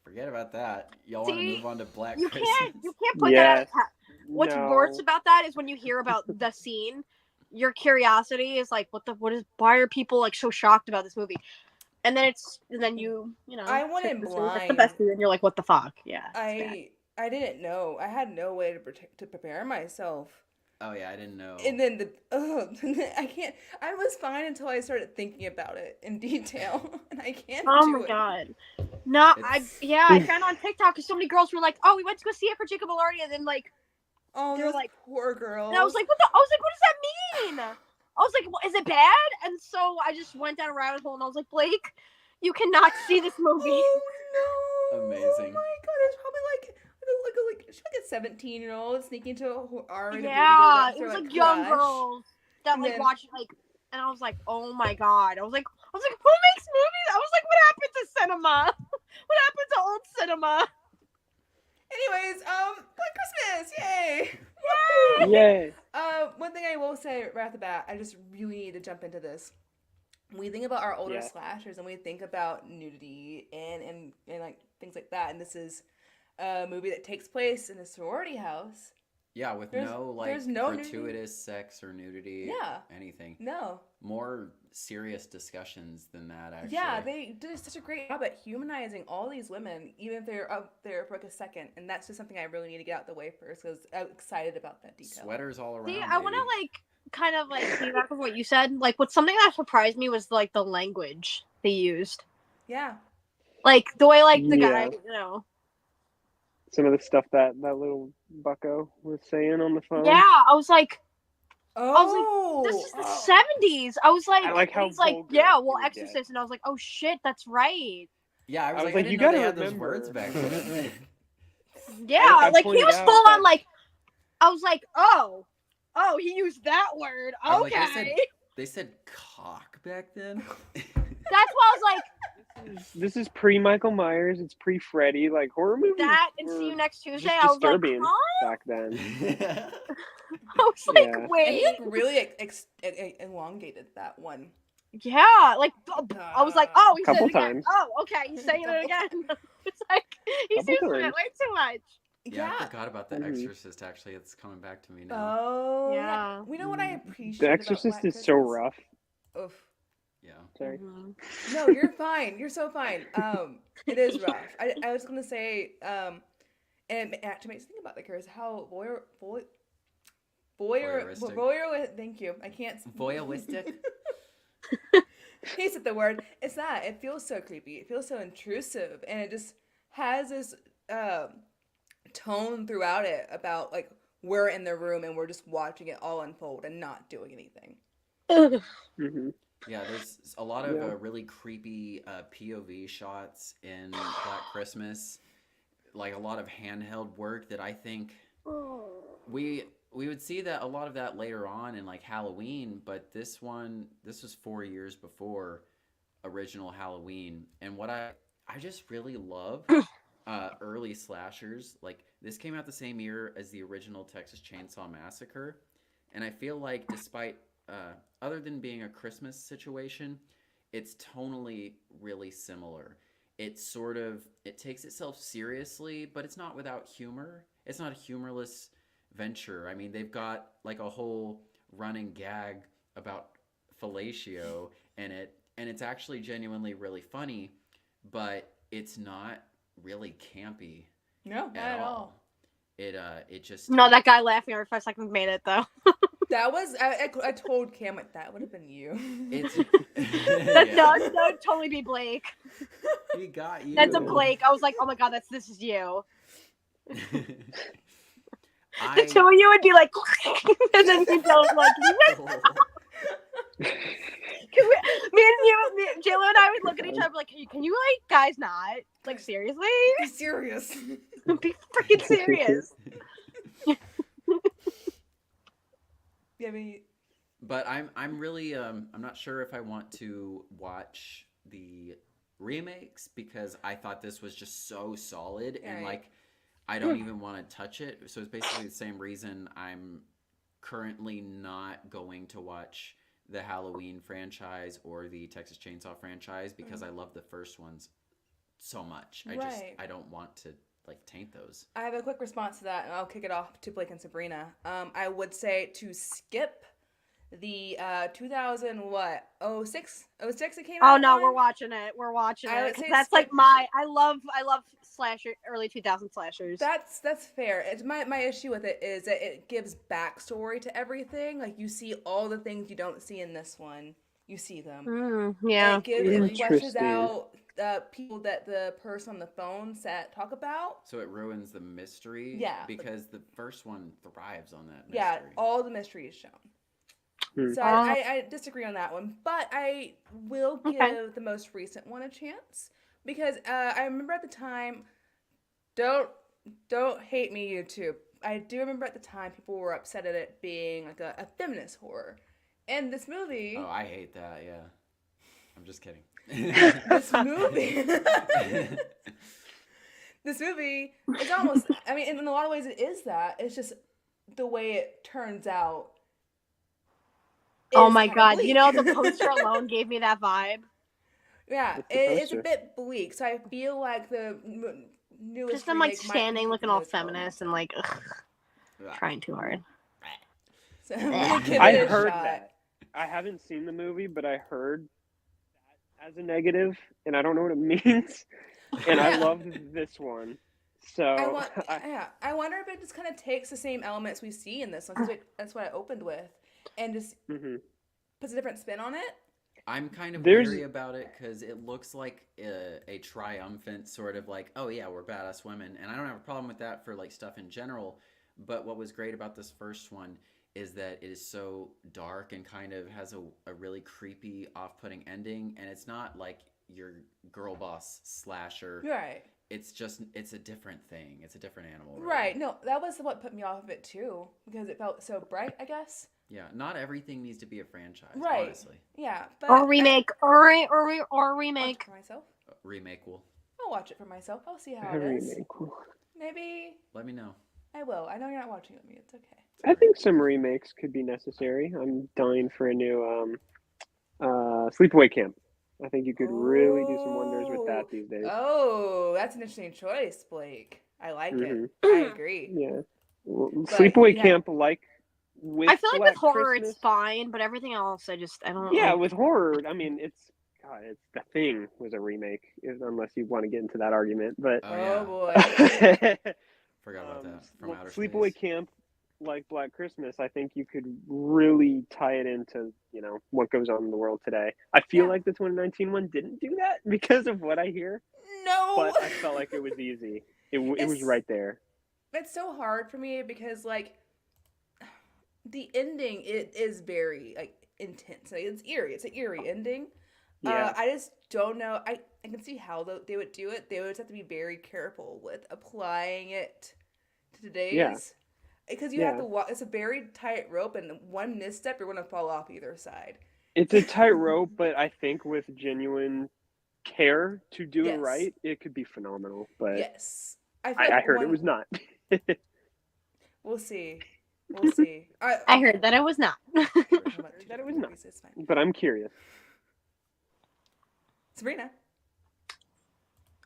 forget about that. Y'all want to See, move on to Black You Christmas? can't put that out Yes. of What's No. worse about that is when you hear about the scene, your curiosity is like, why are people like so shocked about this movie? And then you know. I went in it's blind. the best movie, and you're like, what the fuck? Yeah. it's bad. I didn't know. I had no way to prepare myself. Oh yeah, I didn't know. And then I can't. I was fine until I started thinking about it in detail, and I can't. Oh do my it. god. No, It's- I found on TikTok because so many girls were like, oh, we went to go see it for Jacob Elordi, and then like, Oh, They're those like- poor girls. and I was like, what does that mean? I was like, is it bad? And so I just went down a rabbit hole, and I was like, Blake, you cannot see this movie. Oh no! Amazing. Oh my god! It's probably like she's like a 17-year-old sneaking into a R-rated Yeah, movie. it was like young Crush. girls that And like then- watch it, like, and I was like, oh my god. I was like, who makes movies? I was like, what happened to cinema? What happened to old cinema? Anyways, Black Christmas, yay! Yay. One thing I will say right off the bat, I just really need to jump into this. When we think about our older Yeah. slashers and we think about nudity and like things like that, and this is a movie that takes place in a sorority house. Yeah, with There's- no like there's no nudity. gratuitous sex or nudity. Yeah. Anything. No. More serious discussions than that, actually. Yeah, they did such a great job at humanizing all these women, even if they're up there for like a second. And that's just something I really need to get out the way first because I'm excited about that detail. Sweaters all around. See, I want to baby. like kind of like piggyback with what you said. Like, what's something that surprised me was like the language they used. Yeah. Like the way like the guy, Yeah. you know. Some of the stuff that little bucko was saying on the phone. Yeah, I was like, Oh, this is the 70s. I was like, I like how he's like, vulgar yeah, it well, would get. Exorcist, and I was like, oh shit, that's right. Yeah, I was like, like, I you didn't know they gotta had those remember. words back then. Yeah, I like he pointed was out full on that- like, I was like, oh, he used that word. I was Okay, like, they said cock back then. that's why I was like This is pre Michael Myers. It's pre Freddy. Like horror movies. that. And were see you next Tuesday. just I was like, disturbing huh? back then. I was like, Yeah. and wait, he like really elongated that one. yeah, like I was like, oh, he said Couple it again. times. Oh, okay, he's saying it again. It's like he's Couple using it times. way too much. Yeah, I forgot about The Exorcist, actually. It's coming back to me now. Oh, Yeah. We know what I appreciate The about Exorcist Black is so Christmas? rough. Oof. Yeah. Sorry. No, you're fine. You're so fine. It is rough. I was gonna say, and it actually makes me think about the curse. How voyeur. Thank you. I can't. Voyeuristic? He said the word. It's that. It feels so creepy. It feels so intrusive, and it just has this tone throughout it about like we're in the room and we're just watching it all unfold and not doing anything. Mm-hmm. Yeah, there's a lot of really creepy POV shots in Black Christmas, like a lot of handheld work that I think we would see that a lot of that later on in like Halloween, but this was 4 years before original Halloween, and what I just really love early slashers. Like this came out the same year as the original Texas Chainsaw Massacre, and I feel like despite other than being a Christmas situation, it's tonally really similar. It takes itself seriously, but it's not without humor. It's not a humorless venture. I mean, they've got like a whole running gag about fellatio in it, and it's actually genuinely really funny, but it's not really campy. No, not at all. It just No, that guy laughing every 5 seconds made it though. That was I told Cam like that would have been you. It's that would totally be Blake. He got you. That's a Blake. I was like, oh my god, this is you. The two of you would be like, and then you don't like. Jayla and I would look at each other like, can you like guys not like seriously? Be serious. Be freaking serious. Yeah, I mean, but I'm really I'm not sure if I want to watch the remakes because I thought this was just so solid and like I don't even want to touch it. So it's basically the same reason I'm currently not going to watch the Halloween franchise or the Texas Chainsaw franchise because I love the first ones so much. I don't want to like taint those. I have a quick response to that, and I'll kick it off to Blake and Sabrina. I would say to skip the 2006 it came out. Oh no, we're watching it. We're watching it. That's like I love slasher early 2000 slashers. That's fair. It's my issue with it is that it gives backstory to everything. Like you see all the things you don't see in this one. You see them. Yeah. It fleshes out people that the person on the phone talk about. So it ruins the mystery. Yeah. Because the first one thrives on that mystery. Yeah, all the mystery is shown. So I disagree on that one, but I will give the most recent one a chance because I remember at the time. Don't hate me, YouTube. I do remember at the time people were upset at it being like a feminist horror, and this movie. Oh, I hate that. Yeah, I'm just kidding. This movie. This movie is almost. I mean, in a lot of ways, it is that. It's just the way it turns out. Oh my god! Bleak. You know, the poster alone gave me that vibe. Yeah, it's a bit bleak. So I feel like the newest. Just them like standing, looking all feminist, and like trying too hard. So, I heard that. I haven't seen the movie, but I heard that as a negative, and I don't know what it means. And I love this one. So I wonder if it just kind of takes the same elements we see in this one because that's what I opened with. And just puts a different spin on it. I'm kind of weary about it because it looks like a triumphant sort of like, oh yeah, we're badass women. And I don't have a problem with that for like stuff in general. But what was great about this first one is that it is so dark and kind of has a really creepy, off-putting ending. And it's not like your girl boss slasher. Right. It's a different thing. It's a different animal. Really. Right. No, that was what put me off of it too because it felt so bright, I guess. Yeah, not everything needs to be a franchise, right. honestly. Yeah, but or remake, or remake. Watch it for myself. Remake will. I'll watch it for myself. I'll see how it is. Remake will. Maybe. Let me know. I will. I know you're not watching it with me. It's okay. I think some remakes could be necessary. I'm dying for a new Sleepaway Camp. I think you could really do some wonders with that these days. Oh, that's an interesting choice, Blake. I like Mhm. it. I agree. Yeah. Well, But Sleepaway you have- Camp, like with I feel like Black with horror Christmas, it's fine, but everything else I don't yeah, like. with horror, I mean, it's The Thing was a remake, unless you want to get into that argument. But Oh, Oh yeah. boy. Forgot about that. From outer Sleepaway space. Camp, like Black Christmas, I think you could really tie it into what goes on in the world today. I feel Yeah. like the 2019 one didn't do that because of what I hear, No. but I felt like it was easy. It was It's- right there. It's so hard for me because like the ending it is very like intense. Like, it's eerie. It's an eerie ending. Yeah. I just don't know. I can see how they would do it. They would just have to be very careful with applying it to today's. Because you have Yeah. to walk. It's a very tight rope, and one misstep, you're gonna fall off either side. It's a tightrope, but I think with genuine care to do it Yes. right, it could be phenomenal. But Yes, I feel I like heard it one. was not. We'll see. We'll see. I heard that it was not. That That it was not. It's fine. But I'm curious. Sabrina.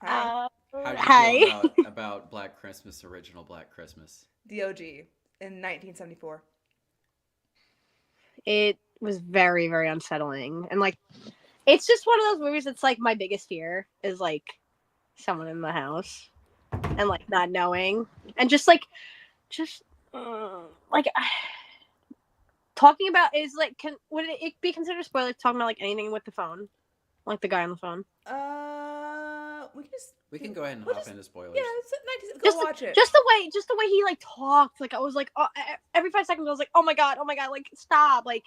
Hi. How did you Hi. feel about Black Christmas, original Black Christmas? DOG in 1974. It was very, very unsettling. And like it's just one of those movies that's like my biggest fear is like someone in the house and like not knowing. And just like talking about is like would it be considered spoiler talking about like anything with the phone? Like the guy on the phone. We can go ahead and we'll hop just- into spoilers. Yeah, go watch it. Just the way he like talked, like I was like, oh, every 5 seconds I was like, oh my god, like stop, like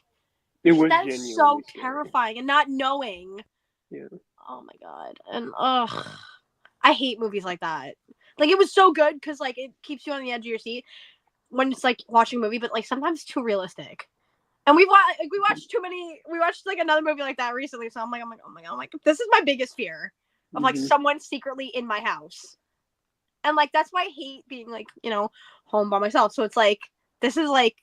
It was that is genuinely so scary. terrifying, and not knowing. Yeah. Oh my god, and I hate movies like that. Like it was so good because like it keeps you on the edge of your seat when it's like watching a movie, but like sometimes it's too realistic. And we watched too many. We watched like another movie like that recently, so I'm like, oh my god, this is my biggest fear of like Mhm. someone secretly in my house. And like that's why I hate being like, home by myself. So it's like this is like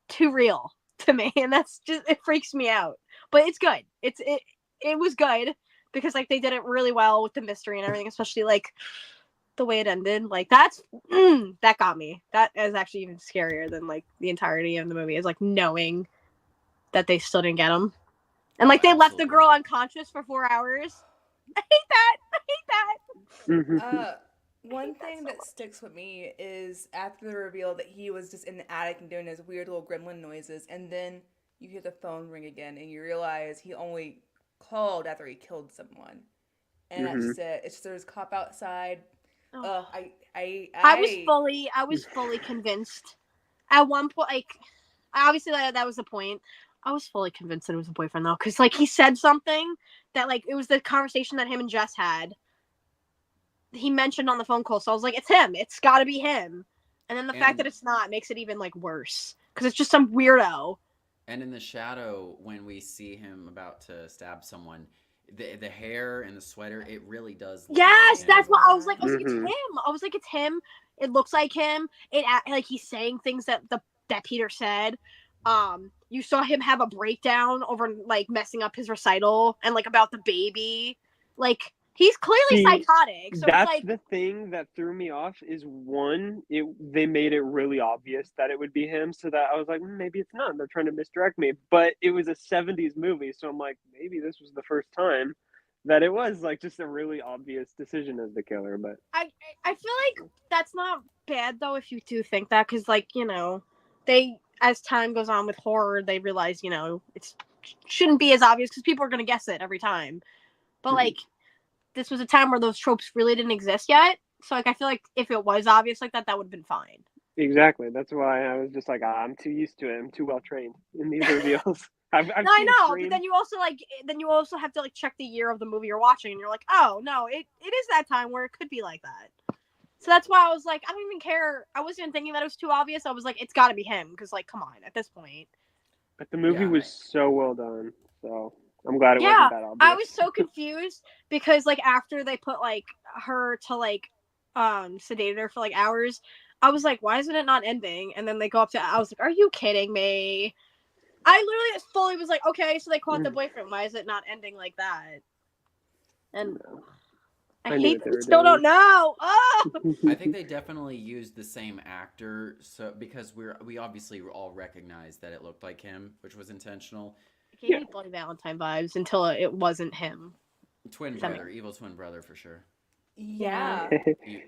too real to me, and that's just it freaks me out. But it's good. It was good because like they did it really well with the mystery and everything, especially like the way it ended. Like that got me. That is actually even scarier than like the entirety of the movie is like knowing that they still didn't get him. And like they left the girl unconscious for 4 hours. I hate that. Mhm. One thing that sticks with me is after the reveal that he was just in the attic and doing his weird little gremlin noises, and then you hear the phone ring again, and you realize he only called after he killed someone, and that's just it. It's just there's a cop outside. Oh. I was fully convinced. At one point, like obviously that was the point. I was fully convinced that it was a boyfriend though, because like he said something that like it was the conversation that him and Jess had. He mentioned on the phone call, so I was like, it's him. It's got to be him. And then the fact that it's not makes it even like worse because it's just some weirdo. And in the shadow, when we see him about to stab someone, the hair and the sweater, it really does. Yes, like that's him. what I was like. I was like, it's him. I was like, it's him. It looks like him. It like he's saying things that Peter said. You saw him have a breakdown over like messing up his recital and like about the baby. Like he's clearly psychotic. So that's it's like the thing that threw me off is one, they made it really obvious that it would be him, so that I was like, maybe it's not. They're trying to misdirect me. But it was a 70s movie, so I'm like, maybe this was the first time that it was like just a really obvious decision as the killer. But I feel like that's not bad though if you do think that, because like they as time goes on with horror they realize it shouldn't be as obvious because people are gonna guess it every time. But like this was a time where those tropes really didn't exist yet, so like I feel like if it was obvious like that would have been fine. exactly, that's why I was just like, I'm too used to it. I'm too well trained in these reveals. I've no, I know, Scream. but then you also have to like check the year of the movie you're watching, and you're like, oh no, it is that time where it could be like that. So that's why I was like, I don't even care. I wasn't even thinking that it was too obvious. I was like, it's got to be him because, like, come on, at this point. But the movie was so well done, so I'm glad it wasn't that obvious. I was so confused because, like, after they put like her to like sedate her for like hours, I was like, why isn't it not ending? And then they go up to, I was like, are you kidding me? I literally fully was like, okay, so they caught the boyfriend. Why is it not ending like that? And I knew hate what that they we were still doing. don't know. Oh! I think they definitely used the same actor, so because we obviously all recognized that it looked like him, which was intentional. It gave Yeah. me Bloody Valentine vibes until it wasn't him. Twin That brother, evil twin brother for sure. Yeah.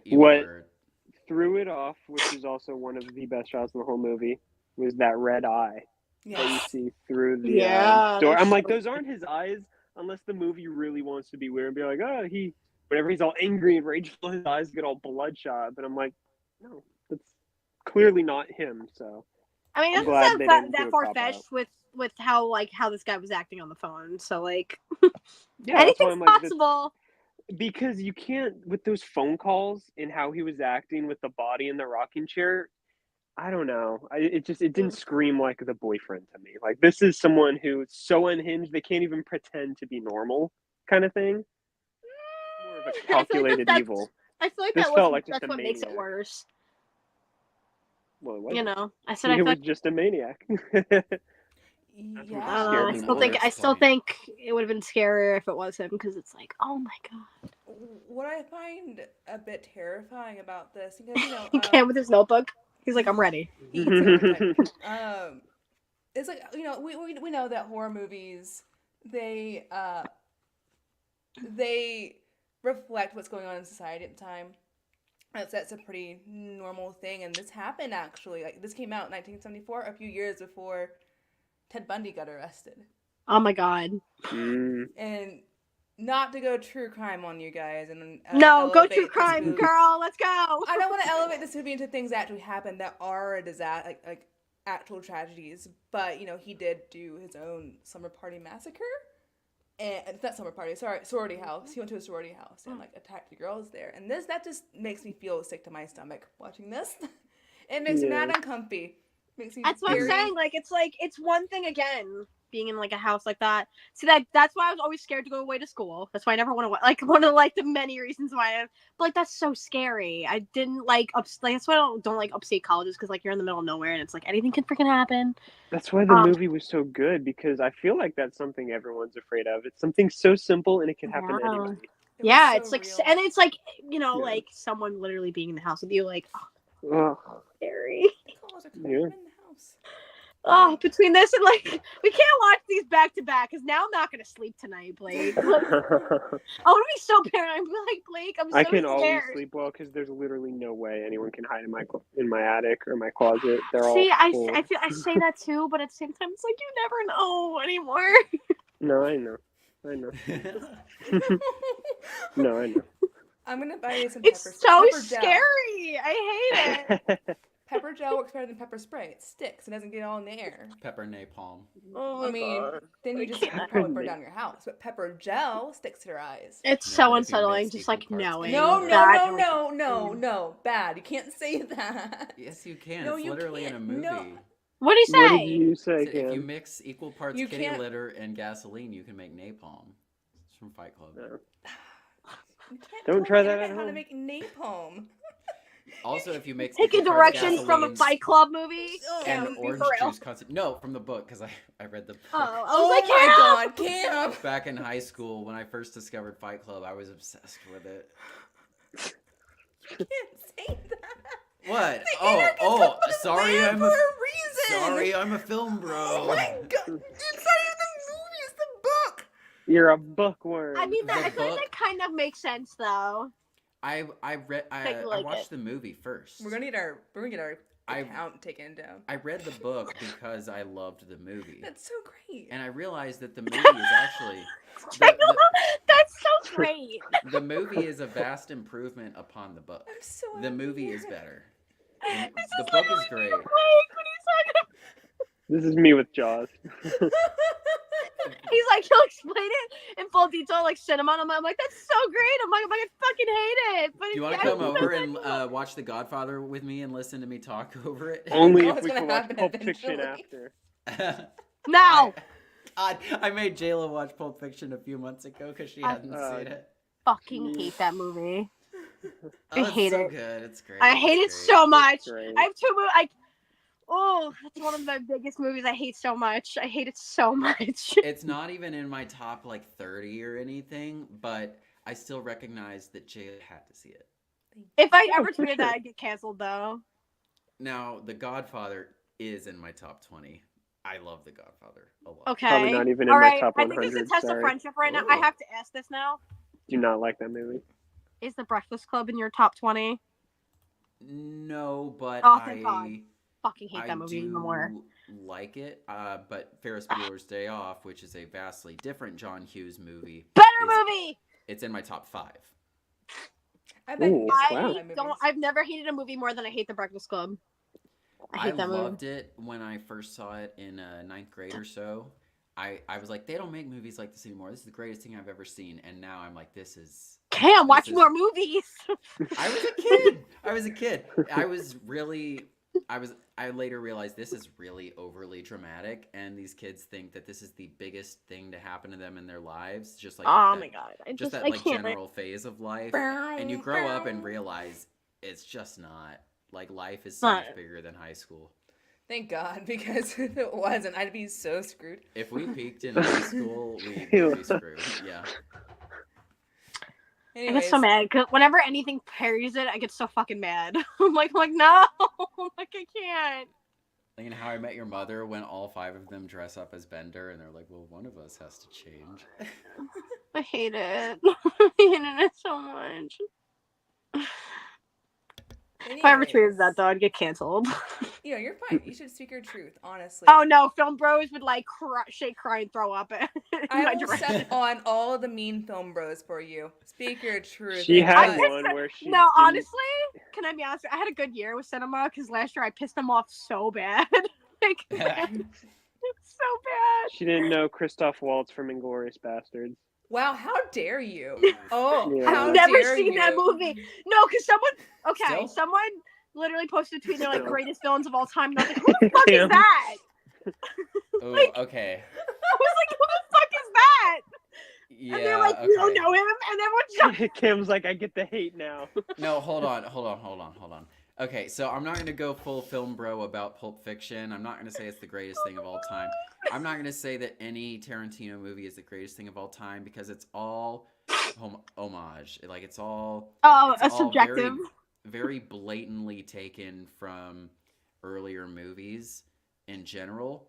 Evil What bird. threw it off, which is also one of the best shots in the whole movie, was that red eye that you Yes. see through the Yeah, door. that's I'm like, so those aren't his eyes, unless the movie really wants to be weird and be like, oh, whenever he's all angry and rageful, his eyes get all bloodshot. But I'm like, no, that's clearly not him. So I mean, I'm it glad doesn't they sound didn't that do a far cop out. fetched with how this guy was acting on the phone. So like, Yeah, that's why anything's I'm like, possible. because you can't with those phone calls and how he was acting with the body in the rocking chair. I don't know. It didn't scream like the boyfriend to me. Like, this is someone who's so unhinged they can't even pretend to be normal, kind of thing. More of a I feel like calculated evil. I feel like This that felt was like just that's a what makes it maniac. worse. Well, You know, I said I it feel was like just a maniac. Yeah. I don't know. scared I me still more. think I still Explain. think it would have been scarier if it was him because it's like, oh my god, What I find a bit terrifying about this, because Cam with his notebook. He's like, I'm ready. he's it's like we know that horror movies they reflect what's going on in society at the time. That's a pretty normal thing, and this happened actually. Like, this came out in 1974, a few years before Ted Bundy got arrested. Oh my god. And not to go true crime on you guys, and No, go elevate true this crime, movie. girl. Let's go. I don't want to elevate this movie into things that actually happened that are a disaster, like actual tragedies. But he did do his own summer party massacre, and it's not summer party. Sorry, sorority house. He went to a sorority house and attacked the girls there. And that just makes me feel sick to my stomach watching this. It makes me mad uncomfy. Makes me. That's what I'm saying. Like it's one thing again being in like a house like that. See that's why I was always scared to go away to school. That's why I never want to one of the many reasons why but like that's so scary. I didn't like that's why I don't like upstate colleges because like you're in the middle of nowhere and it's like anything can freaking happen. That's why the movie was so good, because I feel like that's something everyone's afraid of. It's something so simple and it can happen to anybody. Yeah, so it's like real. and it's like like someone literally being in the house with you like Ugh. scary. Yeah. In the house. Oh, between this and we can't watch these back to back because now I'm not gonna sleep tonight, Blake. I want to be so paranoid. I'm like, Blake, I'm so I can scared. always sleep well because there's literally no way anyone can hide in my attic or my closet. They're all full. I say that too, but at the same time, it's like you never know anymore. No, I know. No, I know. I'm gonna buy you some It's pepper so gel. scary. I hate it. Pepper gel works better than pepper spray. It sticks. It doesn't get all in the air. Pepper napalm. Oh I my mean, God. then you just probably burn down your house. But pepper gel sticks to your eyes. It's Yeah, so but if you unsettling, mix just equal like parts knowing. together- No, bad. You can't say that. Yes, you can. No, it's you literally in a can't. movie. No. What do you What say? did you say, So if you Cam? mix equal parts You kitty can't- litter and gasoline, you can make napalm. It's from Fight Club. No. You can't Don't tell try the that at internet how to home. make napalm. Also, if you mix Taking equal parts directions from a gasoline Fight Club movie? and Cam, be orange for real. juice concept. No, from the book, because I read the book. Oh, I was Oh like, my God, Cam! Back in high school, when I first discovered Fight Club, I was obsessed with it. You can't say that. What? The internet gets so Sorry, bad I'm for a reason. sorry, I'm a film bro. Oh my God! It's not even the movie. It's the book. You're a bookworm. I mean, The I feel like book- that kind of makes sense, though. I Take a I look watched at- the movie first. We're gonna get our account taken down. I read the book because I loved the movie, That's so great. and I realized that the movie is actually That's so great. the movie is a vast improvement upon the book. I'm so The happy movie to is hear it. better. The book is great. This is me with Jaws. He's like, he'll explain it in full detail, like cinema. And I'm like, that's so great. I'm like, I fucking hate it. But Do you want to come over and watch The Godfather with me and listen to me talk over it? Only know if it's we gonna can watch happen Pulp Fiction eventually. after. No. I made Jayla watch Pulp Fiction a few months ago because she hadn't seen it. Fucking hate that movie. I It's hate so it. good. It's great. I hate it It's so great. much. Great. I have two movies. Oh, that's one of my biggest movies I hate so much. I hate it so much. It's not even in my top like 30 or anything, but I still recognize that Jayla had to see it. If I ever for tweeted sure. that, I'd get canceled though. Now, The Godfather is in my top 20. I love The Godfather a lot. Okay. Probably not even in All my right. top I think 100. it's a test of Sorry. friendship right now. Ooh. I have to ask this now. Do not like that movie. Is The Breakfast Club in your top 20? No, but Oh, thank God. Fucking hate I that movie do even more. like it. But Ferris Bueller's Day Off, which is a vastly different John Hughes movie, Better is- movie. it's in my top 5. I bet Ooh, it's wow. one of my Don't. movies. I've never hated a movie more than I hate The Breakfast Club. I hate that movie. loved it when I first saw it in 9th grade or so. I was like, they don't make movies like this anymore. This is the greatest thing I've ever seen. And now I'm like, this is... Cam, watch is- more movies. I was a kid. I later realized this is really overly dramatic, and these kids think that this is the biggest thing to happen to them in their lives, just like Oh that, my God. just that I like can't. general phase of life. And you grow up and realize it's just not. Like, life is so much bigger than high school. Thank God, because if it wasn't, I'd be so screwed. If we peaked in high school, we'd be screwed. Yeah. I Anyways, get so mad 'cause whenever anything parries it, I get so fucking mad. I'm like no, like I can't. Like in How I Met Your Mother, when all 5 of them dress up as Bender, and they're like, well, one of us has to change. I hate it. I hated it so much. If I ever tweeted that, though, I'd get canceled. You know, you're fine. You should speak your truth, honestly. Oh no, film bros would like shake, cry, and throw up. I will step on all of the mean film bros for you. Speak your truth. She had But- one where she No, didn't- honestly, can I be honest? I had a good year with cinema because last year I pissed them off so bad. Like, so bad. She didn't know Christoph Waltz from Inglourious Bastards. Wow, how dare you? Oh, Yeah. how I've never dare seen you. that movie. No, because Still? someone literally posted a tweet. They're like Still. greatest villains of all time. And I was like, who the fuck is that? Oh, Like- okay. I was like, who the fuck is that? Yeah, And they're like, you don't okay. know him, and everyone's just Kim's like, I get the hate now. No, hold on. Okay, so I'm not going to go full film bro about Pulp Fiction. I'm not going to say it's the greatest thing of all time. I'm not going to say that any Tarantino movie is the greatest thing of all time because it's all homage. Like, it's all... it's a all subjective. very blatantly taken from earlier movies in general.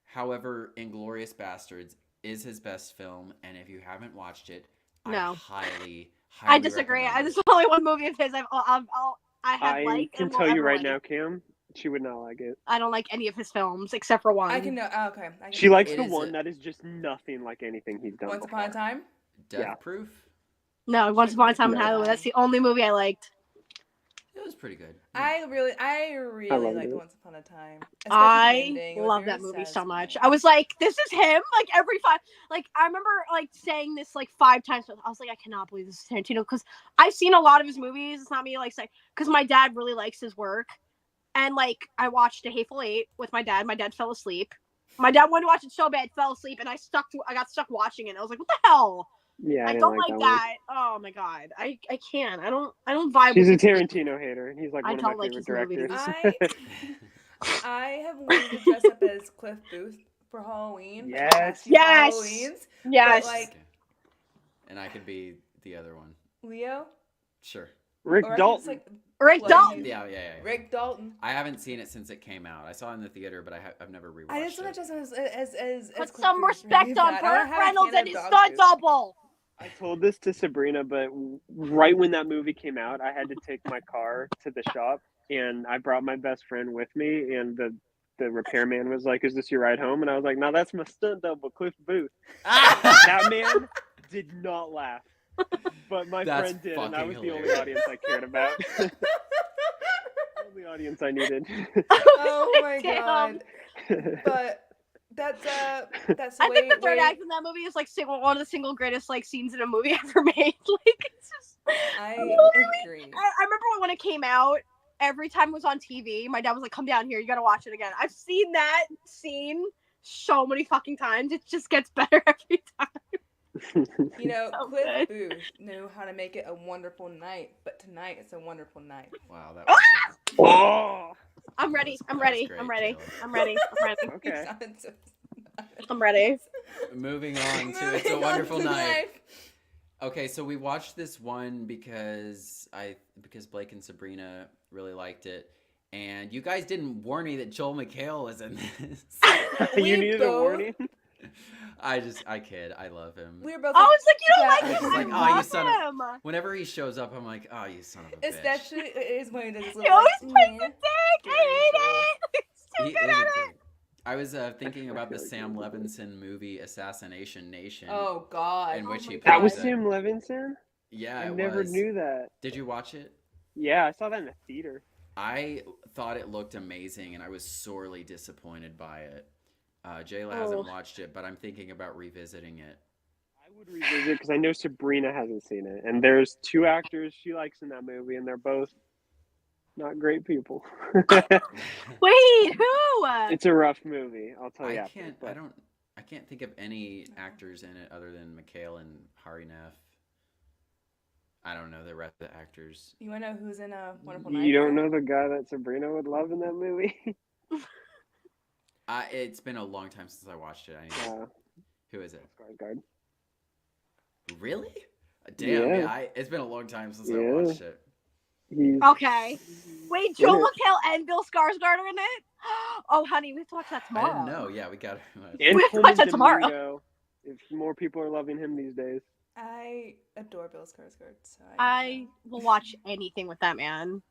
However, Inglourious Bastards is his best film, and if you haven't watched it, No. I highly I disagree. recommend This it. is only one movie of his I have I liked. can and will tell you ever right like. now, Kim, she would not like it. I don't like any of his films except for one. I can know. Oh, okay. I can She likes It the is one a- that is just nothing like anything he's done Once before. Upon a Time. Death Yeah. Proof. No, Once Upon a Time in No. Hollywood. That's the only movie I liked. It was pretty good. I really loved liked it. Once Upon a Time. Especially the I ending. It was love very that movie so much. satisfying. I was like, this is him. Like every 5, like I remember like saying this like 5 times. I was like, I cannot believe this is Tarantino because I've seen a lot of his movies. It's not me like saying because my dad really likes his work, and like I watched A Hateful Eight with my dad. My dad fell asleep. My dad wanted to watch it so bad, fell asleep, and I got stuck watching it. I was like, what the hell? Yeah, I I didn't don't like like that that. Oh my god, I can't. I don't vibe. She's a with his- Tarantino hater, and he's like I one of my don't like favorite his movies. directors. I have wanted to dress up as Cliff Booth for Halloween. for the Yes. past few Yes. Halloweens. Yes. But, like, And I could be the other one. Leo. Sure. Rick Or I could just, Dalton. like, Rick play Dalton. Yeah. Rick Dalton. I haven't seen it since it came out. I saw it in the theater, but I've never rewatched I just want it. to dress as Put Cliff some Booth. respect Really on bad. I wanna Burt have a Reynolds and Canada his dog stunt food. double. I told this to Sabrina, but right when that movie came out, I had to take my car to the shop, and I brought my best friend with me, and the repairman was like, "Is this your ride home?" And I was like, "No, that's my stunt double, Cliff Booth." That man did not laugh, but my That's friend did, and I fucking was the only hilarious. audience I cared about. The only audience I needed. Oh my Damn. god. But that's I think the third way- act in that movie is like one of the single greatest like scenes in a movie ever made. Like it's just. I agree. I remember when it came out. Every time it was on TV, my dad was like, "Come down here, you gotta watch it again." I've seen that scene so many fucking times. It just gets better every time. You know, So Cliff good. Booth knew how to make it a wonderful night, but tonight it's a wonderful night. Wow, that was Oh, I'm ready. That I'm was ready. great, I'm ready. Jayla. I'm ready. I'm ready. You okay. sounded so I'm ready. Moving on to It's a Moving on Wonderful to Night. life. Okay, so we watched this one because Blake and Sabrina really liked it, and you guys didn't warn me that Joel McHale was in this. You We needed a both- warning. I kid. I love him. We were both. I was like, you don't yeah. like I him? was just like, I oh, you love son of. him. Whenever he shows up, I'm like, oh, you son of a bitch. Especially it is when he does his He little, always like, plays meh. the dick. I hate it. He's so He good is at a it. dick. I was thinking about the Sam Levinson movie Assassination Nation. Oh God. In which Oh he my That was God. plays Sam Levinson? Yeah, I it never was. knew that. Did you watch it? Yeah, I saw that in the theater. I thought it looked amazing, and I was sorely disappointed by it. Jayla hasn't watched it, but I'm thinking about revisiting it. I would revisit because I know Sabrina hasn't seen it, and there's 2 actors she likes in that movie, and they're both not great people. Wait, who? It's a rough movie. I'll tell you I after. can't. But I can't think of any actors in it other than McHale and Hari Neff. I don't know the rest of the actors. You wanna know who's in a Wonderful Life? you don't know the guy that Sabrina would love in that movie? It's been a long time since I watched it. Who is it? Skarsgård. Really? Damn. Yeah. Yeah. It's been a long time since I Yeah. watched it. He's Okay. Wait, Joel in it. McHale and Bill Skarsgård are in it? Oh, honey, we have to watch that I tomorrow. didn't know. Yeah, we got it. And We have to Pullman watch that tomorrow. Domingo, if more people are loving him these days. I adore Bill Skarsgård. So I will watch anything with that man.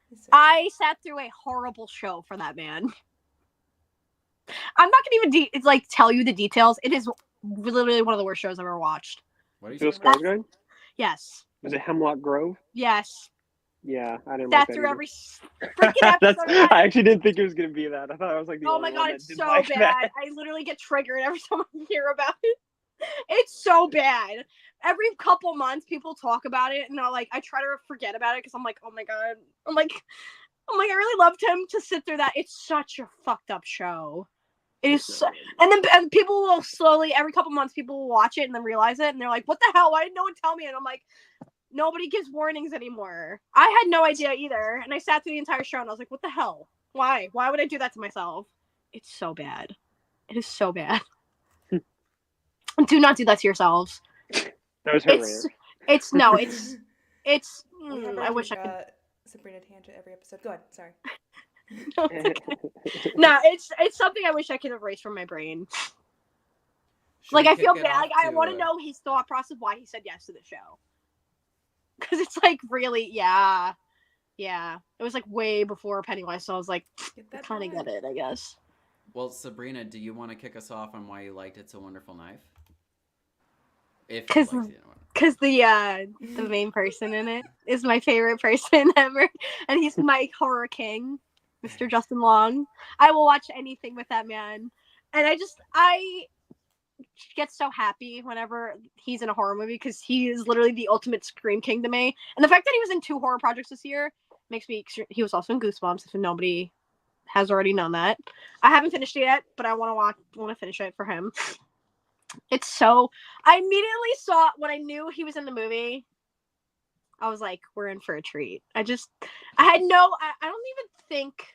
He's so I sat through a horrible show for that man. I'm not gonna even tell you the details. It is literally one of the worst shows I've ever watched. What are you Bill talking about? Skarsgård? Yes. Was it Hemlock Grove? Yes. Yeah, I didn't Sat like that through either. every freaking episode. of that. I actually didn't think it was gonna be that. I thought I was like the Oh only my one god, that it's didn't so like bad. that. I literally get triggered every time I hear about it. It's so bad. Every couple months, people talk about it, and I try to forget about it because I'm like, oh my god. I'm like, I really loved him to sit through that. It's such a fucked up show. It is so, and people will slowly, every couple months, people will watch it and then realize it, and they're like, what the hell? Why didn't no one tell me? And I'm like, nobody gives warnings anymore. I had no idea either, and I sat through the entire show, and I was like, what the hell? Why? Why would I do that to myself? It's so bad. It is so bad. Do not do that to yourselves. That was her rant. We have I wish I could. Sabrina tangent every episode. Go ahead. Sorry. No, it's okay. No, it's something I wish I could erase from my brain. Should we I feel kick it bad. off I want to know his thought process why he said yes to the show. Because it's really, yeah. It was way before Pennywise, so I was like, Get I that kind of vibe. get it, I guess. Well, Sabrina, do you want to kick us off on why you liked It's a Wonderful Knife? If you Because liked it. the main person in it is my favorite person ever, and he's my horror king, Mr. Justin Long. I will watch anything with that man, and I get so happy whenever he's in a horror movie because he is literally the ultimate scream king to me. And the fact that he was in 2 horror projects this year makes me. He was also in Goosebumps. If nobody has already known that, I haven't finished it yet, but I want to finish it for him. It's so. I immediately saw when I knew he was in the movie. I was like, "We're in for a treat." I had no. I don't even think.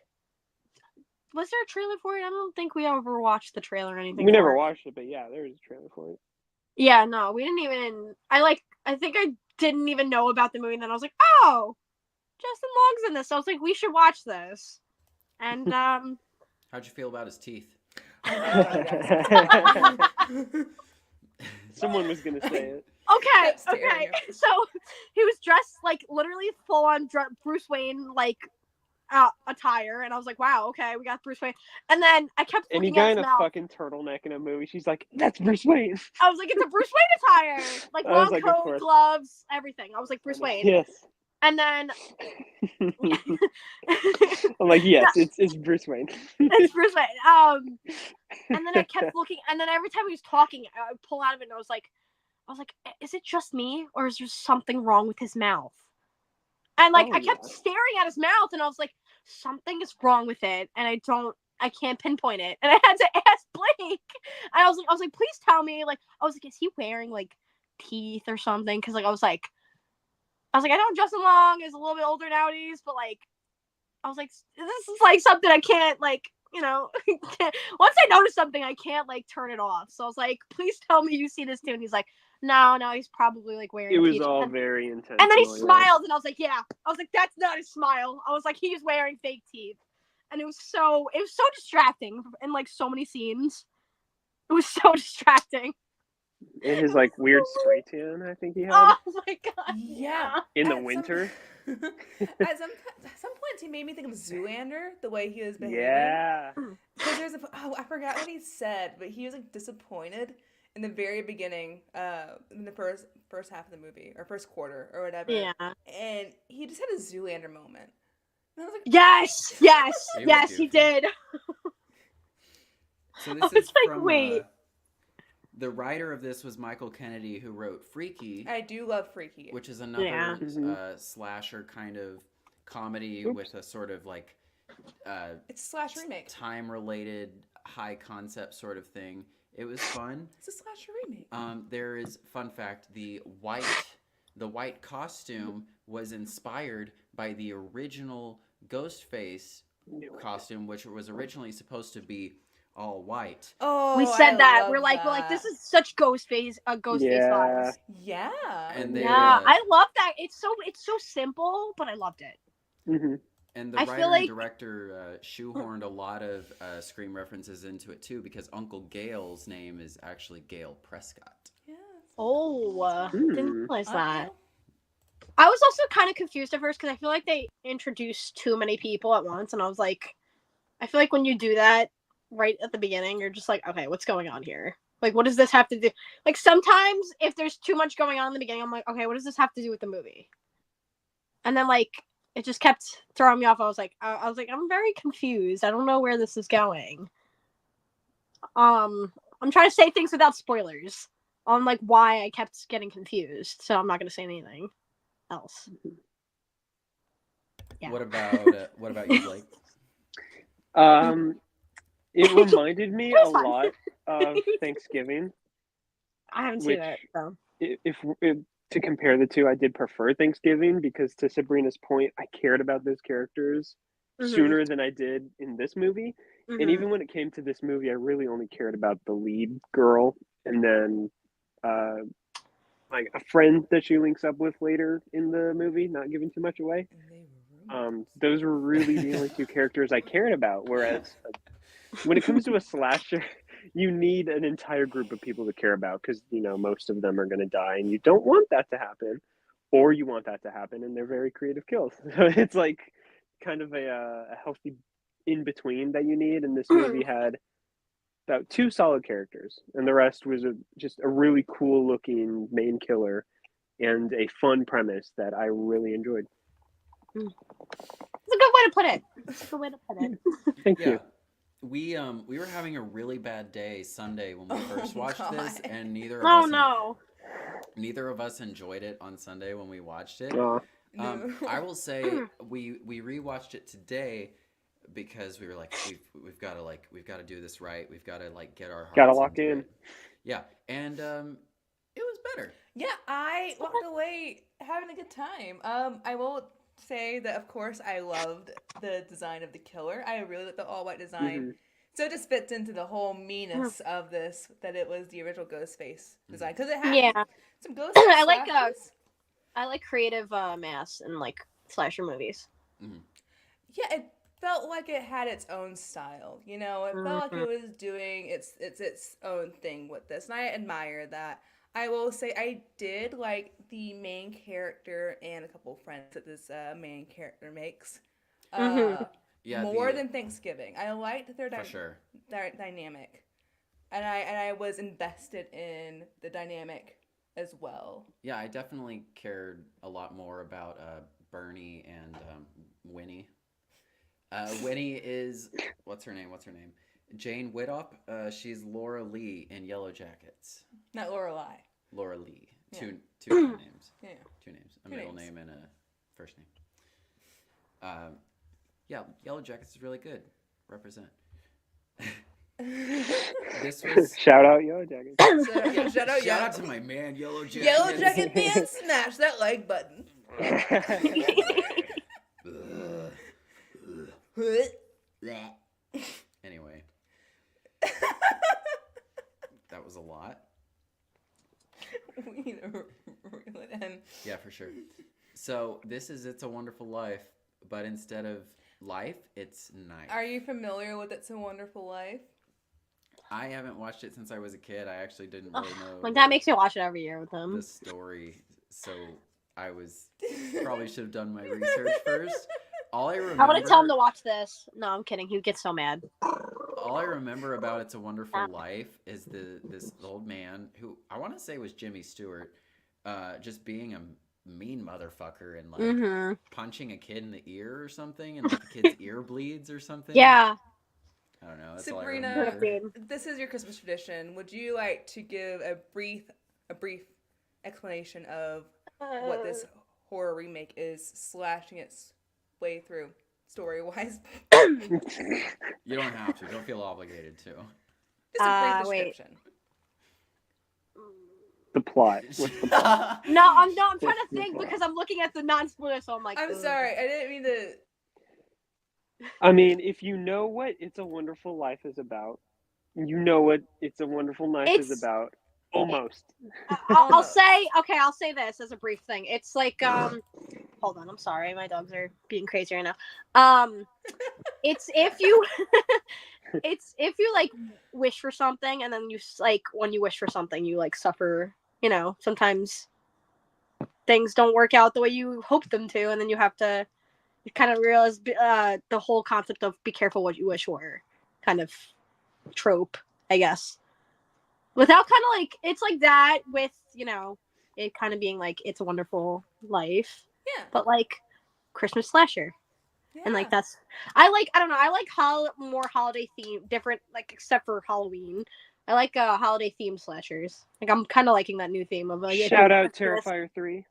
Was there a trailer for it? I don't think we ever watched the trailer or anything. We never for it. watched it, but yeah, there was a trailer for it. Yeah, no, we didn't even. I think I didn't even know about the movie, and then I was like, "Oh, Justin Long's in this." So I was like, "We should watch this." And How'd you feel about his teeth? Someone was gonna say it. okay, Kept staring okay. at me. So he was dressed literally full on Bruce Wayne attire, and I was like, "Wow, okay, we got Bruce Wayne." And then I kept Any looking guy at in his a mouth. fucking turtleneck in a movie, she's like, "That's Bruce Wayne." I was like, "It's a Bruce Wayne attire, I was long like, of coat, course. gloves, everything." I was like, "Bruce Wayne." Yes. And then I'm like, yes, it's Bruce Wayne. it's Bruce Wayne. And then I kept looking, and then every time he was talking, I would pull out of it, and I was like, "Is it just me, or is there something wrong with his mouth?" And I kept staring at his mouth, and I was like, "Something is wrong with it," and I can't pinpoint it. And I had to ask Blake, and I was like, "Please tell me." Is he wearing teeth or something? Because I was like, I know Justin Long is a little bit older nowadays, but I was like, this is something I can't once I notice something, I can't turn it off. So I was like, please tell me you see this too. And he's like, No, he's probably like wearing It was teeth. all very intense. And then he smiled, and I was like, yeah. I was like, that's not his smile. I was like, he's wearing fake teeth. And it was so distracting in like so many scenes. It was so distracting. And his like weird spray tan, I think he had. Oh my god. Yeah. In the winter. At some points, he made me think of Zoolander, the way he was behaving. Yeah. Because I forgot what he said, but he was like disappointed in the very beginning, in the first half of the movie, or first quarter, or whatever. Yeah. And he just had a Zoolander moment. And I was like, yes, he did. So I this was is like, from, wait. the writer of this was Michael Kennedy, who wrote Freaky. I do love Freaky. Which is another Yeah. Slasher kind of comedy with a sort of like it's a slasher remake. Time-related, high-concept sort of thing. It was fun. It's a slasher remake. There is, fun fact, the white costume was inspired by the original Ghostface costume, which was originally supposed to be all white. Oh, we said that. love We're like, this is such Ghostface vibes. Yeah. And they, I love that. It's so simple, but I loved it. Mm-hmm. And the writer and director shoehorned a lot of Scream references into it too, because Uncle Gail's name is actually Gail Prescott. Yeah. Oh, didn't realize that. I was also kind of confused at first because I feel like they introduced too many people at once, and I was like, I feel like when you do that right at the beginning, you're just like, okay, what's going on here? Like, what does this have to do? Like, sometimes if there's too much going on in the beginning, I'm like, okay, what does this have to do with the movie? And then like it just kept throwing me off. I was like, I'm very confused. I don't know where this is going. I'm trying to say things without spoilers on like why I kept getting confused, so I'm not gonna say anything else. Yeah. What about you, Blake? It reminded me a lot of Thanksgiving. I haven't seen it, so. If to compare the two, I did prefer Thanksgiving because, to Sabrina's point, I cared about those characters sooner than I did in this movie. And even when it came to this movie, I really only cared about the lead girl and then like a friend that she links up with later in the movie, not giving too much away. Those were really the only two characters I cared about. Whereas when it comes to a slasher, you need an entire group of people to care about because, you know, most of them are going to die and you don't want that to happen, or you want that to happen and they're very creative kills. So it's like kind of a healthy in between that you need. And this movie had about two solid characters and the rest was just a really cool looking main killer and a fun premise that I really enjoyed. It's a good way to put it. It's a good way to put it. Thank you. We were having a really bad day Sunday when we first watched this, and neither of us enjoyed it on Sunday when we watched it. I will say we rewatched it today because we were like, we've got to do this right. We've got to like get our hearts lock in. Yeah, and it was better. Yeah, I walked away having a good time. I will say that, of course, I loved the design of the killer. I really liked the all-white design. So it just fits into the whole meanness of this, that it was the original Ghostface design. Because it had some Ghostface I like creative mass in, like, slasher movies. Yeah, it felt like it had its own style. You know, it felt like it was doing its own thing with this. And I admire that. I will say I did like the main character and a couple friends that this main character makes. More than Thanksgiving. I liked their dynamic. And I was invested in the dynamic as well. Yeah, I definitely cared a lot more about Bernie and Winnie. Winnie is what's her name? Jane Widdop. She's Laura Lee in Yellow Jackets. Not Lorelai. Laura Lee. Yeah. Two names. Yeah. Two names. A middle name and a first name. Yeah, Yellow Jackets is really good. Represent. This was shout out Yellow Jackets. Shout out to my man Yellow Jacket. Yellow Jacket man, smash that like button. Anyway, that was a lot. We need to reel it in. Yeah, for sure. So this is It's a Wonderful Life, but instead of life, it's knife. Are you familiar with It's a Wonderful Life? I haven't watched it since I was a kid. I actually didn't really know My dad makes me watch it every year with the him. story, so I probably should have done my research first. All I remember. I want to tell him to watch this. No, I'm kidding. He would get so mad. All I remember about It's a Wonderful Life is this old man who I want to say was Jimmy Stewart, just being a mean motherfucker and like punching a kid in the ear or something, and like the kid's ear bleeds or something. Yeah. I don't know. That's Sabrina, all I remember. this is your Christmas tradition. Would you like to give a brief explanation of what this horror remake is, slashing its way through story-wise? You don't have to. Don't feel obligated to. Just a brief description. The plot. No, I'm trying to think because I'm looking at the non-spoiler, so I'm like. I'm sorry. I didn't mean to. I mean, if you know what It's a Wonderful Life is about, you know what It's a Wonderful Life is about. Almost. I'll say this as a brief thing. It's like hold on, I'm sorry, my dogs are being crazy right now. It's if you like wish for something and then you like when you wish for something you like suffer, you know, sometimes things don't work out the way you hope them to, and then you have to kind of realize the whole concept of be careful what you wish for kind of trope, I guess. Without kind of like, it's like that with, you know, it kind of being like, It's a Wonderful Life. Yeah. But like, Christmas slasher. Yeah. And like, I don't know, I like more holiday theme, different, like, except for Halloween. I like holiday themed slashers. Like, I'm kind of liking that new theme of like, Shout out Terrifier 3.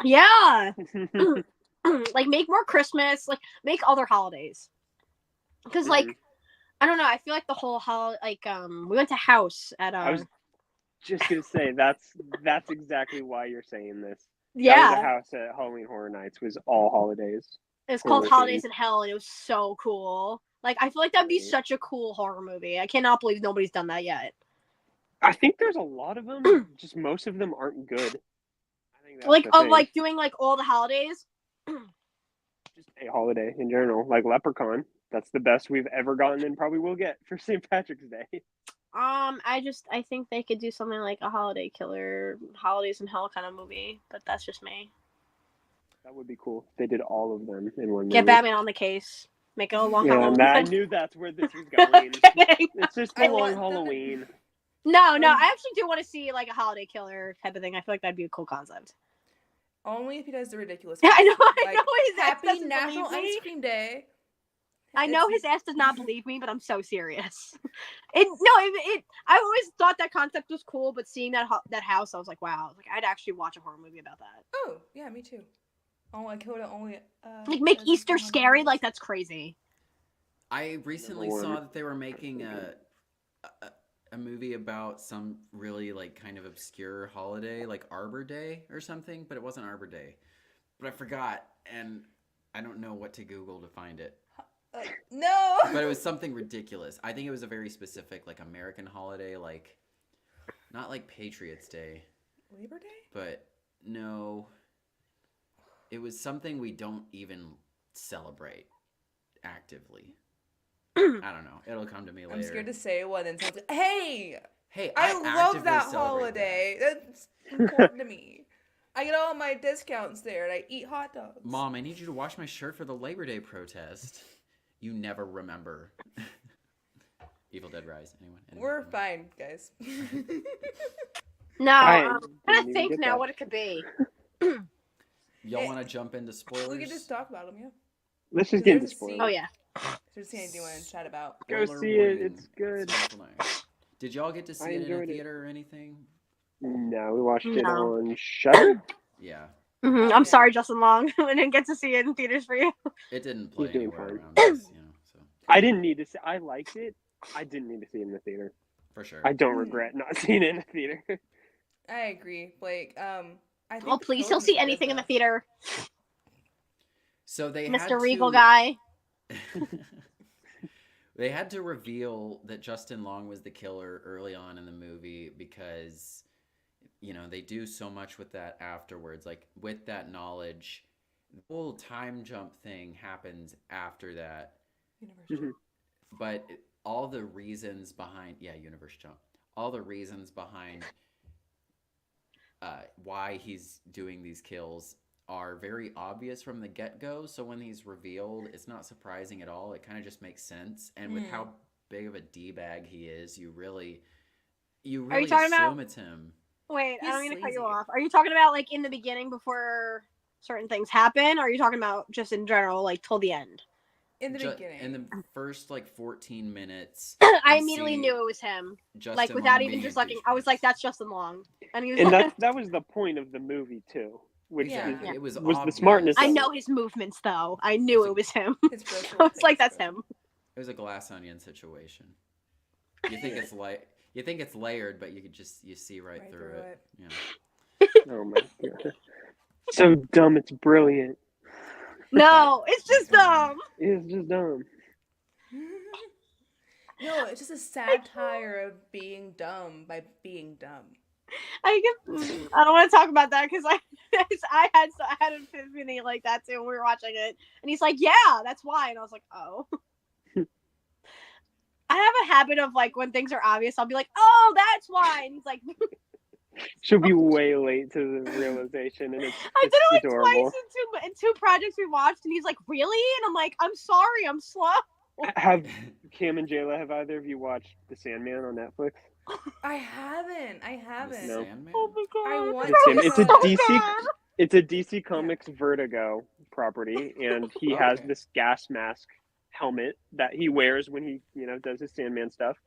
Yeah. Like, make more Christmas, like, make other holidays. Because, like, I don't know, I feel like the whole we went to House at I was just gonna say that's exactly why you're saying this. Yeah. The House at Halloween Horror Nights was all holidays. It was called Holidays in Hell, and it was so cool. Like, I feel like that'd be such a cool horror movie. I cannot believe nobody's done that yet. I think there's a lot of them. Just most of them aren't good. I think that's like the thing. like doing like all the holidays. Just a holiday in general, like Leprechaun. That's the best we've ever gotten and probably will get for St. Patrick's Day. I think they could do something like a holiday killer, Holidays in Hell kind of movie, but that's just me. That would be cool. They did all of them in one movie. Get Batman on the case. Make it a long Halloween. I knew that's where this was going. It's just a long Halloween. No, I actually do want to see like a holiday killer type of thing. I feel like that'd be a cool concept. Only if he does the ridiculous. Yeah, I know his ass Happy doesn't National believe me. Ice Cream Day. I know his ass does not believe me, but I'm so serious. I always thought that concept was cool, but seeing that house, I was like, wow, like I'd actually watch a horror movie about that. Oh yeah, me too. Oh, I could only like make Easter scary, like that's crazy. I recently saw that they were making a movie about some really like kind of obscure holiday, like Arbor Day or something, but it wasn't Arbor Day. But I forgot, and I don't know what to Google to find it. No. But it was something ridiculous. I think it was a very specific, like, American holiday, like, not like Patriots Day. Labor Day? But, no. It was something we don't even celebrate actively. I don't know. It'll come to me later. I'm scared to say one and someone's like, hey, I love that holiday. That's important to me. I get all my discounts there, and I eat hot dogs. Mom, I need you to wash my shirt for the Labor Day protest. You never remember. Evil Dead Rise. Anyone? We're fine, guys. No, I'm trying to think now what it could be. Y'all want to jump into spoilers? We could just talk about them, yeah. Let's just get into spoilers. Oh, yeah. There's a scene you want to chat about. Go see it. It's good. Did y'all get to see it in a theater or anything? No, we watched it on Shudder. Yeah. Mm-hmm. I'm sorry, Justin Long. I didn't get to see it in theaters for you. It didn't play anywhere around us, so. I didn't need to see. I liked it. I didn't need to see it in the theater. For sure. I don't regret not seeing it in the theater. I agree. Like, I think. Oh, please don't see anything in the theater. So they Mr. Regal guy. They had to reveal that Justin Long was the killer early on in the movie because they do so much with that afterwards. Like with that knowledge, the whole time jump thing happens after that. Universe. But all the reasons behind, universe jump. All the reasons behind why he's doing these kills are very obvious from the get-go. So when he's revealed, it's not surprising at all. It kind of just makes sense. And with how big of a d-bag he is, you really assume it's him. Wait, He's I don't mean to cut you sleazy. off. Are you talking about like in the beginning before certain things happen, or are you talking about just in general, like till the end? In the beginning. In the first 14 minutes, I we immediately see knew it was him. Justin Like without Long even being just a looking, I was like, douchebag. "That's Justin Long," and he was And like, that was the point of the movie too, which Exactly. is, It was the obvious. smartness. I of know it. his movements though. I knew it was him. His facial I was like, "That's expression. him." It was a glass onion situation. You think it's layered, but you see right through it. Yeah. Oh my god, so dumb, it's brilliant. No, it's just It's just dumb. No, it's just a satire of being dumb by being dumb. I don't want to talk about that because I had an epiphany like that too when we were watching it, and he's like, "Yeah, that's why," and I was like, "Oh." I have a habit of like when things are obvious, I'll be like, "Oh, that's why," and he's like, She'll be way late to the realization, and I it's did it like adorable. twice in two projects we watched, and he's like, "Really?" And I'm like, "I'm sorry, I'm slow." Have Cam and Jayla, have either of you watched The Sandman on Netflix? I haven't. The No. Sandman? Oh my god! I want It's to. a DC. It's a DC Comics Vertigo property, and he has Okay. this gas mask helmet that he wears when he, does his Sandman stuff.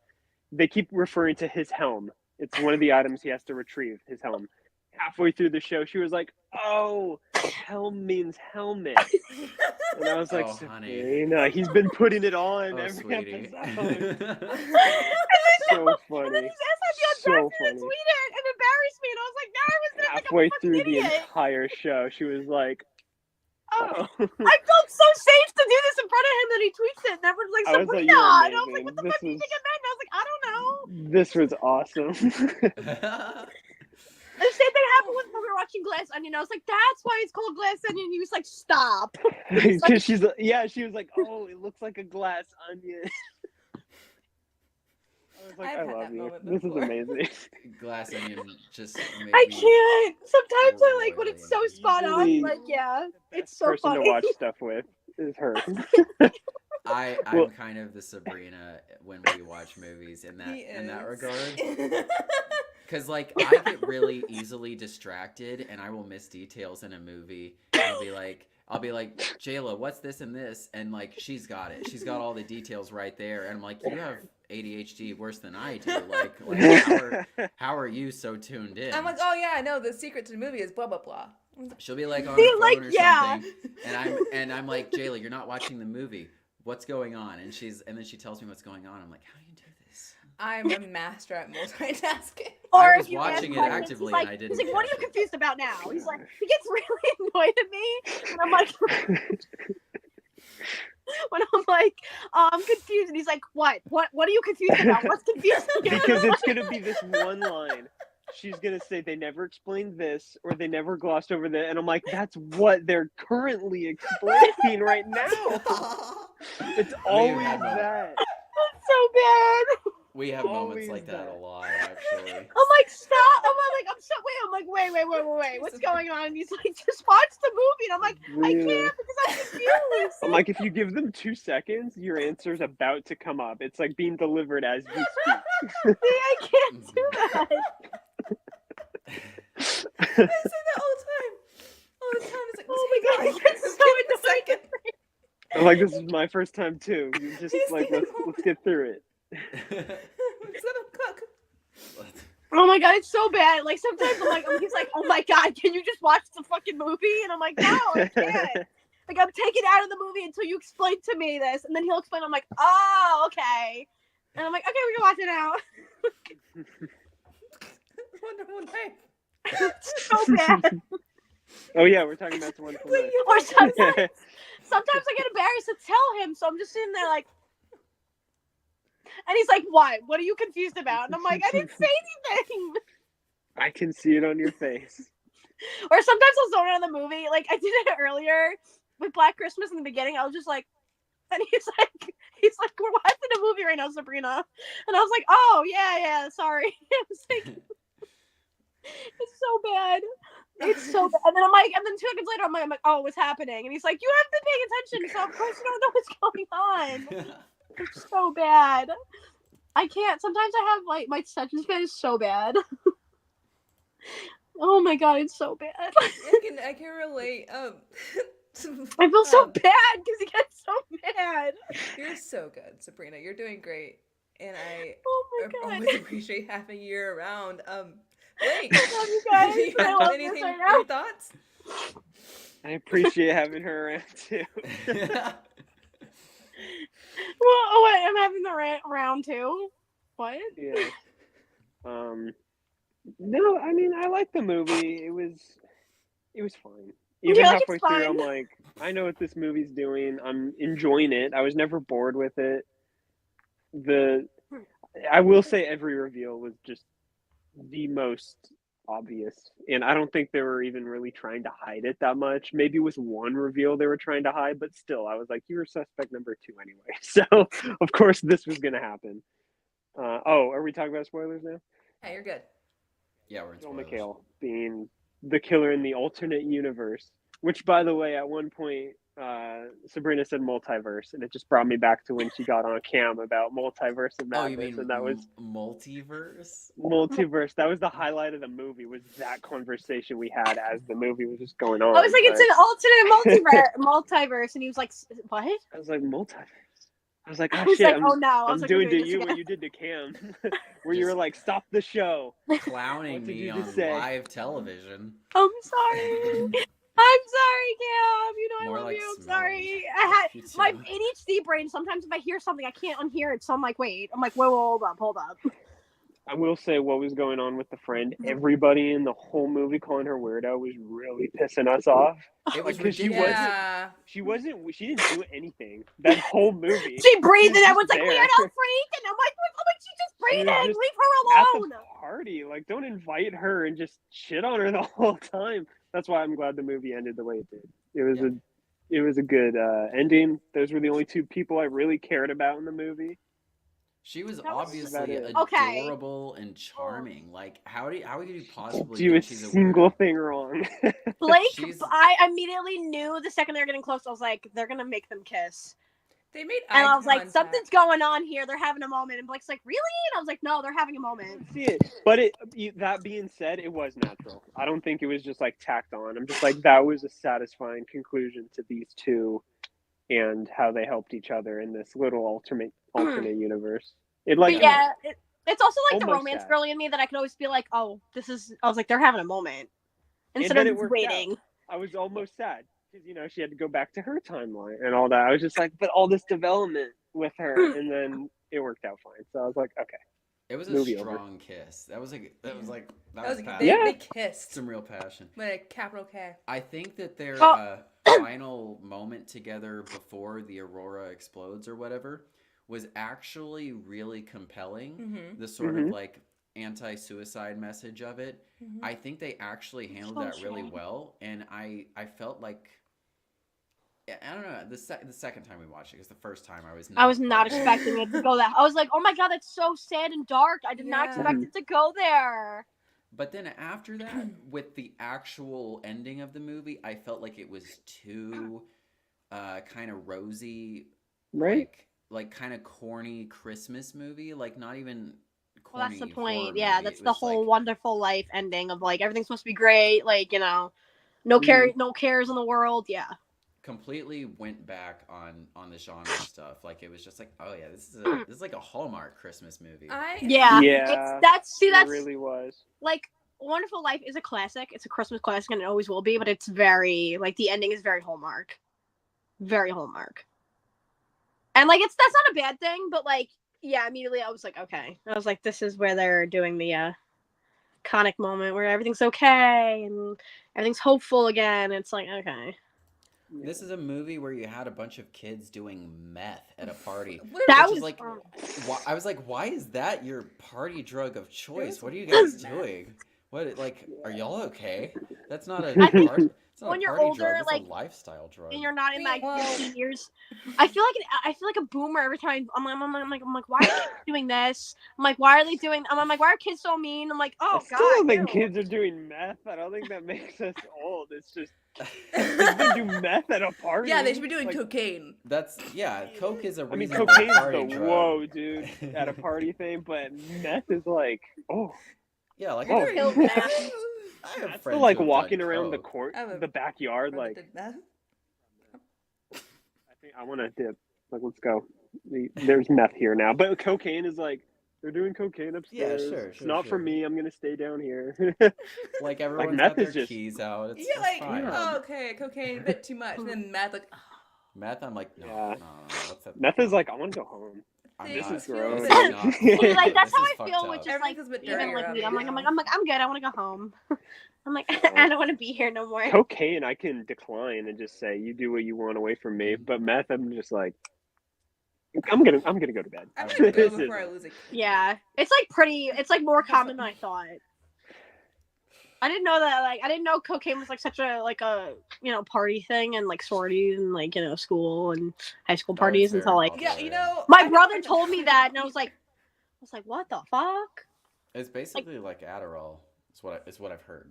They keep referring to his helm. It's one of the items he has to retrieve, his helm. Halfway through the show, she was like, "Oh, helm means helmet," and I was like, Oh, honey. "Sabrina, he's been putting it on Oh, every sweetie. episode." So So And funny. then he's asked the So audacity to funny. tweet it and embarrass me, and I was like, "Now I was gonna think I'm Halfway a fucking through the idiot." entire show, she was like, "Oh." I felt so safe to do this in front of him that he tweets it, and everyone's like, I was like, "Sabrina," "You're and I was like, amazing. "What the This fuck do you was- think I meant?" And I was like, "I don't know." This was awesome. And the same thing happened when we were watching Glass Onion. I was like, "That's why it's called Glass Onion." He was like, "Stop." Because she was like, "Oh, it looks like a glass onion." I was like, I've "I had love that you. moment This is before. amazing." Glass onion just made I me can't. Sometimes I like when royally it's so spot on. Usually Like, yeah, it's so Person funny. to watch stuff with is her. I'm Well- kind of the Sabrina when we watch movies in He that is. regard. Because I get really easily distracted, and I will miss details in a movie. And I'll be like, "Jayla, what's this and this?" And she's got it. She's got all the details right there. And I'm like, "You have ADHD worse than I do. How are you so tuned in?" I'm like, oh yeah, I know the secret to the movie is blah blah blah. She'll be like on See, her phone like, or yeah. something, and I'm like, "Jayla, you're not watching the movie. What's going on?" And then she tells me what's going on. I'm like, "How do you do this?" I'm a master at multitasking. Or I was if you watching ask it questions, actively, he's like, and I didn't He's like, "What are you catch it." confused about now?" He's like, he gets really annoyed at me, and I'm like, when I'm like, I'm confused, and he's like, "What? What are you confused about? What's confusing you?" Because it's gonna be this one line. She's gonna say they never explained this or they never glossed over that, and I'm like, that's what they're currently explaining right now. It's always had moments. that. That's so bad. We have moments Always like that a that. lot, actually. I'm like, "Stop!" I'm like, wait, what's going on? And he's like, "Just watch the movie," and I'm like, "I Really? can't because I'm confused." I'm like, if you give them 2 seconds, your answer's about to come up. It's like being delivered as you speak. See, I can't do that. I say that all the time. All the time. It's like, Oh my God, hang on, it's just so give me a second. I'm like, this is my first time too. You just like let's get through it. Just let him cook. Oh my God, it's so bad. Like sometimes he's like, "Oh my God, can you just watch the fucking movie?" And I'm like, "No, I can't." Like, I'm taken out of the movie until you explain to me this, and then he'll explain. I'm like, "Oh, okay." And I'm like, "Okay, we can watch it now." Wonderful night. It's so bad. Oh yeah, we're talking about the one from the... Or sometimes I get embarrassed to tell him, so I'm just sitting there like, and he's like, "What? What are you confused about?" And I'm like, "I didn't say anything." I can see it on your face. Or sometimes I'll zone out of the movie. Like I did it earlier with Black Christmas in the beginning. I was just like, and he's like, we're watching a movie right now, Sabrina. And I was like, oh yeah, sorry. I was like, it's so bad. It's so bad. And then I'm like, and then 2 seconds later, I'm like, oh, what's happening? And he's like, you haven't been paying attention, so of course you don't know what's going on. It's so bad. I can't. Sometimes I have like my attention span is so bad. Oh my god, it's so bad. I can relate. I feel so bad because he gets so mad. You're so good, Sabrina. You're doing great, and I always appreciate having you around. Blake, I love you guys. do you I have love anything? this right now. Any thoughts? I appreciate having her around too. Well, oh wait, I'm having the round 2. What? Yeah. No, I mean I like the movie. It was fine. Even You're like, halfway it's through, fine. I'm like, I know what this movie's doing. I'm enjoying it. I was never bored with it. I will say every reveal was just the most obvious, and I don't think they were even really trying to hide it that much. Maybe it was one reveal they were trying to hide, but still, I was like, you were suspect number 2 anyway. So of course this was gonna happen. Are we talking about spoilers now? Yeah, you're good. Yeah, we're in Joel spoilers. McHale being the killer in the alternate universe, which, by the way, at one point, Sabrina said multiverse, and it just brought me back to when she got on cam about multiverse and madness, Oh, you mean and that was multiverse? multiverse. That was the highlight of the movie. Was that conversation we had as the movie was just going on? I was like, it's an alternate multiverse, and he was like, what? I was like, multiverse. I was like, oh I was shit, like, oh no. I I'm was like, doing we're to this you again. what you did to Cam, where you were like, stop the show. Clowning What did me you on just say? live television. I'm sorry. I'm sorry, Cam. You know I More love like you. I'm smelling. sorry. I had You too. my ADHD brain. Sometimes if I hear something, I can't unhear it. So I'm like, wait. I'm like, whoa, hold up. I will say what was going on with the friend. Everybody in the whole movie calling her weirdo was really pissing us off. It was Because ridiculous. she didn't do anything that whole movie. She breathed and was everyone's like, there. weirdo freak. And I'm like, she's just She was breathing. just Leave her at alone. the party. Like, don't invite her and just shit on her the whole time. That's why I'm glad the movie ended the way it did. It was a good ending. Those were the only 2 people I really cared about in the movie. She was That was obviously about it. Okay. adorable and charming. Like, how could you possibly Do a think she's a single weirdo? thing wrong. Blake, She's- I immediately knew the second they were getting close. I was like, they're gonna make them kiss. They made And eye I was like, contact. something's going on here. They're having a moment. And Blake's like, really? And I was like, no, they're having a moment. See it, but that being said, it was natural. I don't think it was just like tacked on. I'm just like, that was a satisfying conclusion to these 2 and how they helped each other in this little alternate universe. It's also like the almost romance sad. girly in me that I could always be like, oh, I was like, they're having a moment. Instead then of it just worked waiting. out. I was almost sad because she had to go back to her timeline and all that. I was just like, but all this development with her, and then it worked out fine. So I was like, okay. It was a Movie strong kiss. That was passion. They kissed. Some real passion. With a capital K. I think that their Oh. final moment together before the Aurora explodes or whatever was actually really compelling. Mm-hmm. The sort of like anti-suicide message of it. Mm-hmm. I think they actually handled that really well, and I felt like, I don't know, the second time we watched it, because the first time I was not expecting it to go that. I was like, oh my god, that's so sad and dark. I did not expect it to go there. But then after that, with the actual ending of the movie, I felt like it was too kind of rosy, Right? like kind of corny Christmas movie, like not even corny. Well, that's the point. horror Yeah, movie. that's It the was whole like, wonderful life ending of like everything's supposed to be great, like, you know, no cares in the world. Yeah. completely went back on the genre stuff. Like it was just like, oh yeah, this is like a Hallmark Christmas movie. Yeah. That's it really was. like Wonderful Life is a classic. It's a Christmas classic and it always will be, but it's very like the ending is very Hallmark. Very Hallmark. And like that's not a bad thing, but like yeah, immediately I was like, okay. I was like, this is where they're doing the iconic moment where everything's okay and everything's hopeful again. It's like, okay. This is a movie where you had a bunch of kids doing meth at a party. That which was is like, I was like, why is that your party drug of choice? What are you guys doing? What, like, are y'all okay? That's not a I think it's not when a you're party older, drug. It's like, a lifestyle drug. and you're not in like your Well- teen years, I feel like a boomer every time. I'm like, why are kids doing this? I'm like, why are they doing? I'm like, why are kids so mean? I'm like, oh I still god, don't think ew. kids are doing meth. I don't think that makes us old. It's just kids don't do meth at a party. Yeah, they should be doing Like, cocaine. That's coke is a I mean, reasonable cocaine's party the drug. whoa, dude, at a party thing, but meth is like, oh, Yeah, like Oh. I Killed have meth. that's friends like who have walking done around the coke. court, I have a the backyard, Brother like did meth. I think I want to dip. Like, let's go. There's meth here now, but cocaine is like they're doing cocaine upstairs. sure, It's sure, not for sure. me. I'm gonna stay down here. Like everyone's meth got is their just- keys out. It's, Yeah, it's like, fine. oh, okay, cocaine, a bit too much. And then meth, like, Meth, I'm like, no, Yeah. no. What's that? Meth is like I want to go home. I'm This not- is gross. This is not See, cool. like that's This how is I fucked feel with up. just like Everything's a bit even dirtier like up weed. I'm here like, now. I'm good. I want to go home. I'm like, I don't want to be here no more. Cocaine, I can decline and just say you do what you want away from me. But meth, I'm just like, I'm gonna go to bed. I'm gonna go This before I is- lose a kid. Yeah, it's like it's like more common than I thought. I didn't know that. Like, I didn't know cocaine was like such a party thing and like sororities and like school and high school parties very until like popular. Yeah, you know. my I brother know- told me that, and I was like, what the fuck? It's basically like Adderall. It's what I've heard.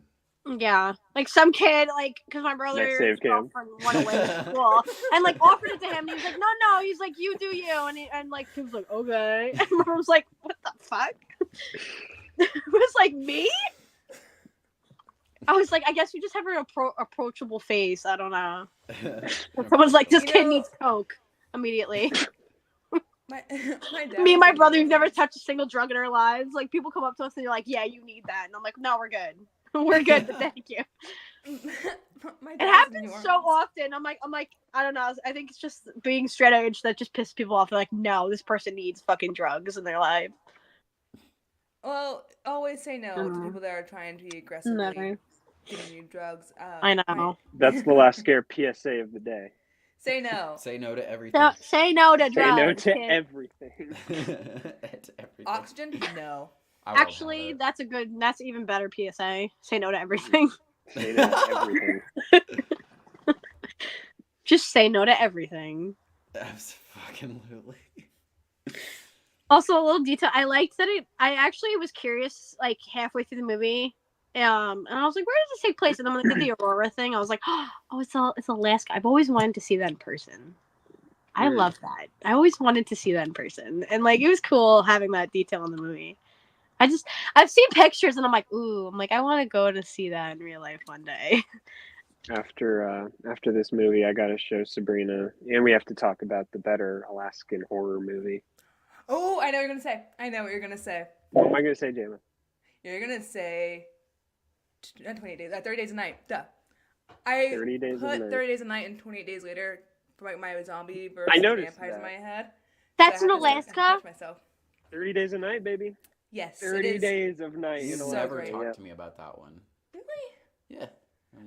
Yeah, like some kid, like, because my brother's save cam. girlfriend went away to school and like offered it to him. And he was like, no, he's like, you do you, and like he was like, okay. And I was like, what the fuck? It was like me. I was like, I guess you just have an approachable face. I don't know. Someone's like, this You kid know- needs coke immediately. My dad Me and was my like, brother, who've never touched a single drug in our lives. Like, people come up to us and they're like, yeah, you need that, and I'm like, no, we're good. We're good, but thank you. My It dad was in happens New so Orleans. often. I'm like, I don't know. I think it's just being straight edge that just pisses people off. They're like, no, this person needs fucking drugs in their life. Well, always say no to Mhm. people that are trying to be aggressively Never. giving you drugs. I know. That's the last scare PSA of the day. Say no. Say no to everything. So, say no to Say drugs. no to kid. everything. To everything. Oxygen? No. I won't Actually, have that's even better PSA. Say no to everything. Say no to everything. Just say no to everything. it. Absolutely. Also, a little detail. I liked that I actually was curious, like halfway through the movie, and I was like, "Where does this take place?" And then when I did the Aurora thing, I was like, "Oh, it's Alaska." I've always wanted to see that in person. I Weird. love that. I always wanted to see that in person, and like it was cool having that detail in the movie. I've seen pictures, and I'm like, "Ooh," I'm like, I want to go to see that in real life one day. After this movie, I gotta show Sabrina, and we have to talk about the better Alaskan horror movie. Oh, I know what you're gonna say. I know what you're gonna say. What am I gonna say, Jayla? You're gonna say not 28 days. 30 days a night. Duh. I 30 days a put night. 30 days a night and 28 days later for like my zombie versus I noticed vampires in that. my head. That's So in I have to Alaska. catch myself. 30 days a night, baby. Yes. 30 it is. days of night You in so never Alaska. great. talked to me about that one. Really? Yeah.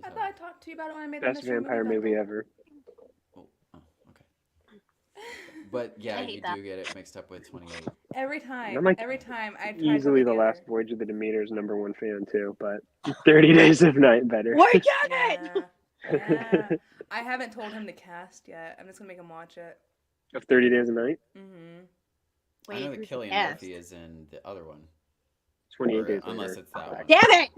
I thought I talked to you about it when I made Best the mystery vampire movie. movie ever. Oh, okay. But yeah, I hate you that. do get it mixed up with 28. Every time. I'm like every time I try to Easily put the together. last Voyage of the Demeter's #1 fan too, but 30 Days of Night better. Work on it. Yeah. I haven't told him to cast yet. I'm just gonna make him watch it. Of 30 Days of Night? Mm-hmm. I know that who's Cillian the cast? Murphy is in the other one. 28 Or, days unless later. it's that one. Damn it!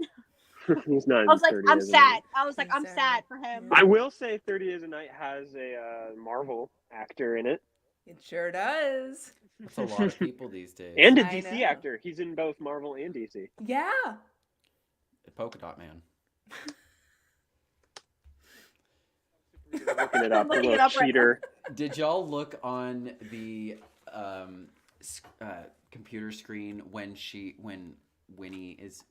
He's not in I was like, 30 I'm Days of sad. Night. I was like, I'm Sad. sad for him. Yeah. I will say 30 Days of Night has a Marvel actor in it. It sure does. That's a lot of people these days. And a I DC know. actor. He's in both Marvel and DC. Yeah. Polka Dot Man. Looking it up, a Looking it little up right cheater. Did y'all look on the computer screen when Winnie is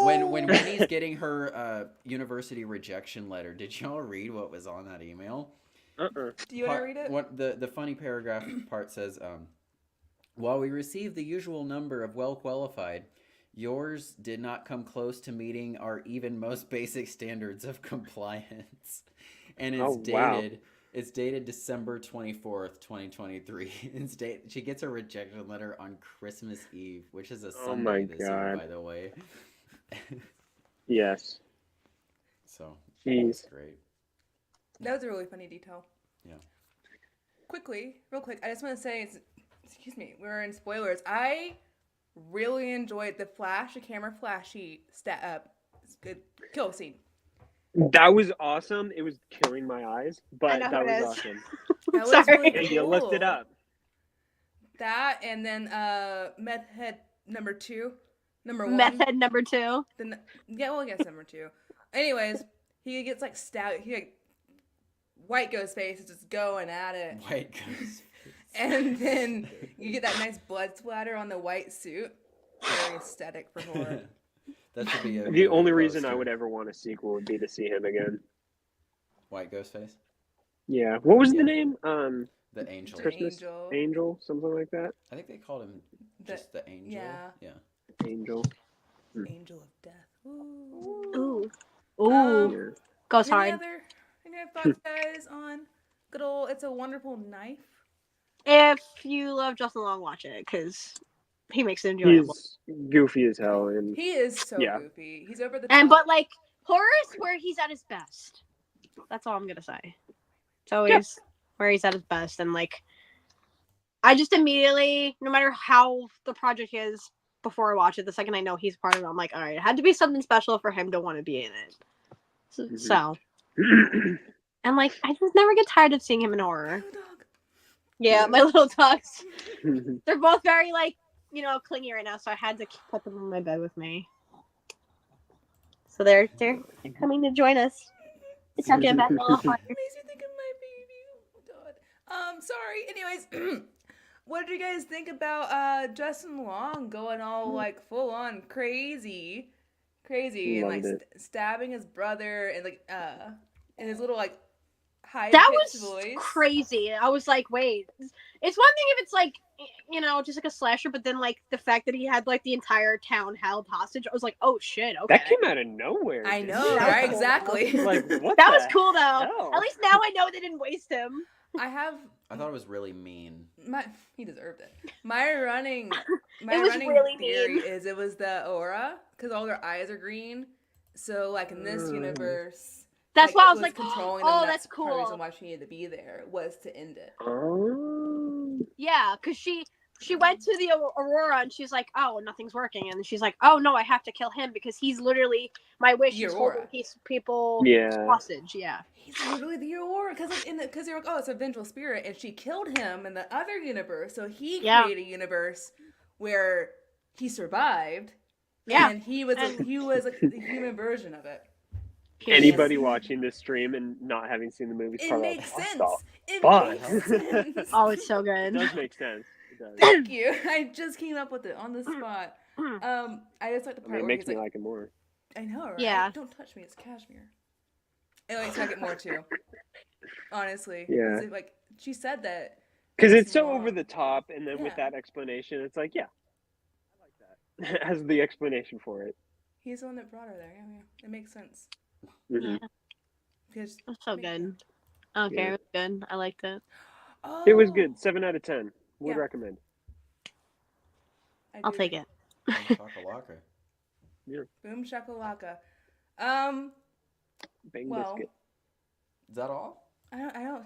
when Winnie's getting her university rejection letter? Did y'all read what was on that email? Uh-uh. Do you want to read it? What the funny paragraph part says, while we received the usual number of well qualified, yours did not come close to meeting our even most basic standards of compliance, and is Oh, wow. dated It's dated December 24th, 2023. She gets a rejection letter on Christmas Eve, which is a Sunday this year, by the way. Yes. So, Jeez. that's great. That was a really funny detail. Yeah. Real quick, I just want to say, excuse me, we're in spoilers. I really enjoyed the camera flashy good kill scene. That was awesome. It was killing my eyes, but that was awesome. That was really cool. And you lift it up. That and then meth head number 2. Number 1. Meth head number 2. Yes, number 2. Anyways, he gets like stabbed. White Ghostface is just going at it. White Ghostface. And then you get that nice blood splatter on the white suit. Very aesthetic for horror. That should be the only reason I would ever want a sequel would be to see him again. White Ghostface? Yeah. What was the name? The Angel. Christmas Angel, something like that. I think they called him just the Angel. Yeah. Angel. Angel of Death. Ooh. Ooh. Goes hard. Any other thoughts, guys, on good old It's a Wonderful Knife? If you love Justin Long, watch it, because he makes it enjoyable. He's goofy as hell. And he is so goofy. He's over the top. But like, horror is where he's at his best. That's all I'm going to say. It's always where he's at his best. And like, I just immediately, no matter how the project is, before I watch it, the second I know he's part of it, I'm like, all right, it had to be something special for him to want to be in it. So, and like, I just never get tired of seeing him in horror. Yeah, my little dogs. They're both very like, clingy right now, so I had to put them on my bed with me. So they're coming to join us. It's not getting back a little harder. Makes me think of my baby. Oh, God. Sorry. Anyways, what did you guys think about Justin Long going all like full on crazy, and like stabbing his brother and like in his little like high pitched voice? That was crazy. I was like, wait, it's one thing if it's like just like a slasher, but then like the fact that he had like the entire town held hostage, I was like, oh shit, okay. That came out of nowhere. I know, right? Cool. Exactly. Like, what that was cool though. hell? At least now I know they didn't waste him. I thought it was really mean. He deserved it. My running really theory mean. is it was the aura because all their eyes are green. So like in this universe, that's why I was like, controlling oh, them. that's cool. Part of the reason why she needed to be there was to end it. Yeah, because she went to the Aurora and she's like, oh, nothing's working, and she's like, oh no, I have to kill him because he's literally my wish is holding people hostage. Yeah, he's literally the Aurora because you're like, oh, it's a vengeful spirit, and she killed him in the other universe, so he created a universe where he survived. Yeah, and he was like the human version of it. Anybody watching this stream and not having seen the movie, it makes sense. It makes sense. Oh, it's so good. It does make sense. Thank you. I just came up with it on the spot. I just like the part where it makes me like it more. I know, right? Yeah. Don't touch me. It's cashmere. It makes me like it more too. Honestly. Yeah. Like she said that. Because it's so over the top, and then with that explanation, it's like, I like that. As the explanation for it. He's the one that brought her there. Yeah. It makes sense. Mm-hmm. Yeah. It was so good. Okay, it was good. I liked it. Oh. It was good. 7 out of 10. Would recommend. I'll take it. Boom shakalaka. Yeah. Boom shakalaka. Bang biscuit. Is that all? I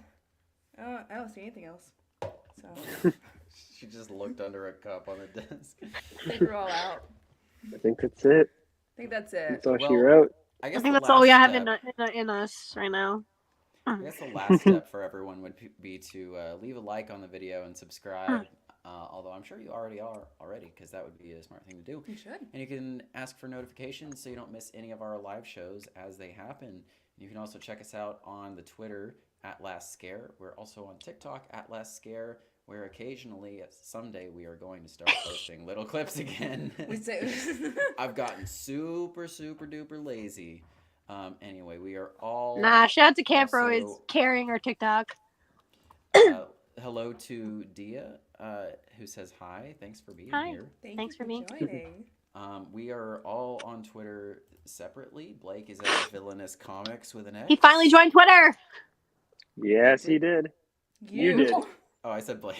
don't see anything else. So she just looked under a cup on the desk. I think we're all out. I think that's it. That's all she wrote. I think that's all we have in us right now. I guess the last step for everyone would be to leave a like on the video and subscribe. Although I'm sure you already are because that would be a smart thing to do. You should. And you can ask for notifications so you don't miss any of our live shows as they happen. You can also check us out on the Twitter @LastScare. We're also on TikTok @LastScare, where occasionally, someday, we are going to start posting little clips again. I've gotten super, super duper lazy. Anyway, we are all... shout out to Campro is carrying our TikTok. Hello to Dia, who says hi. Thanks for being here. Thanks for being joining. We are all on Twitter separately. Blake is at Villainous Comics with an X. He finally joined Twitter. Yes, he did. You did. Oh, I said Blake.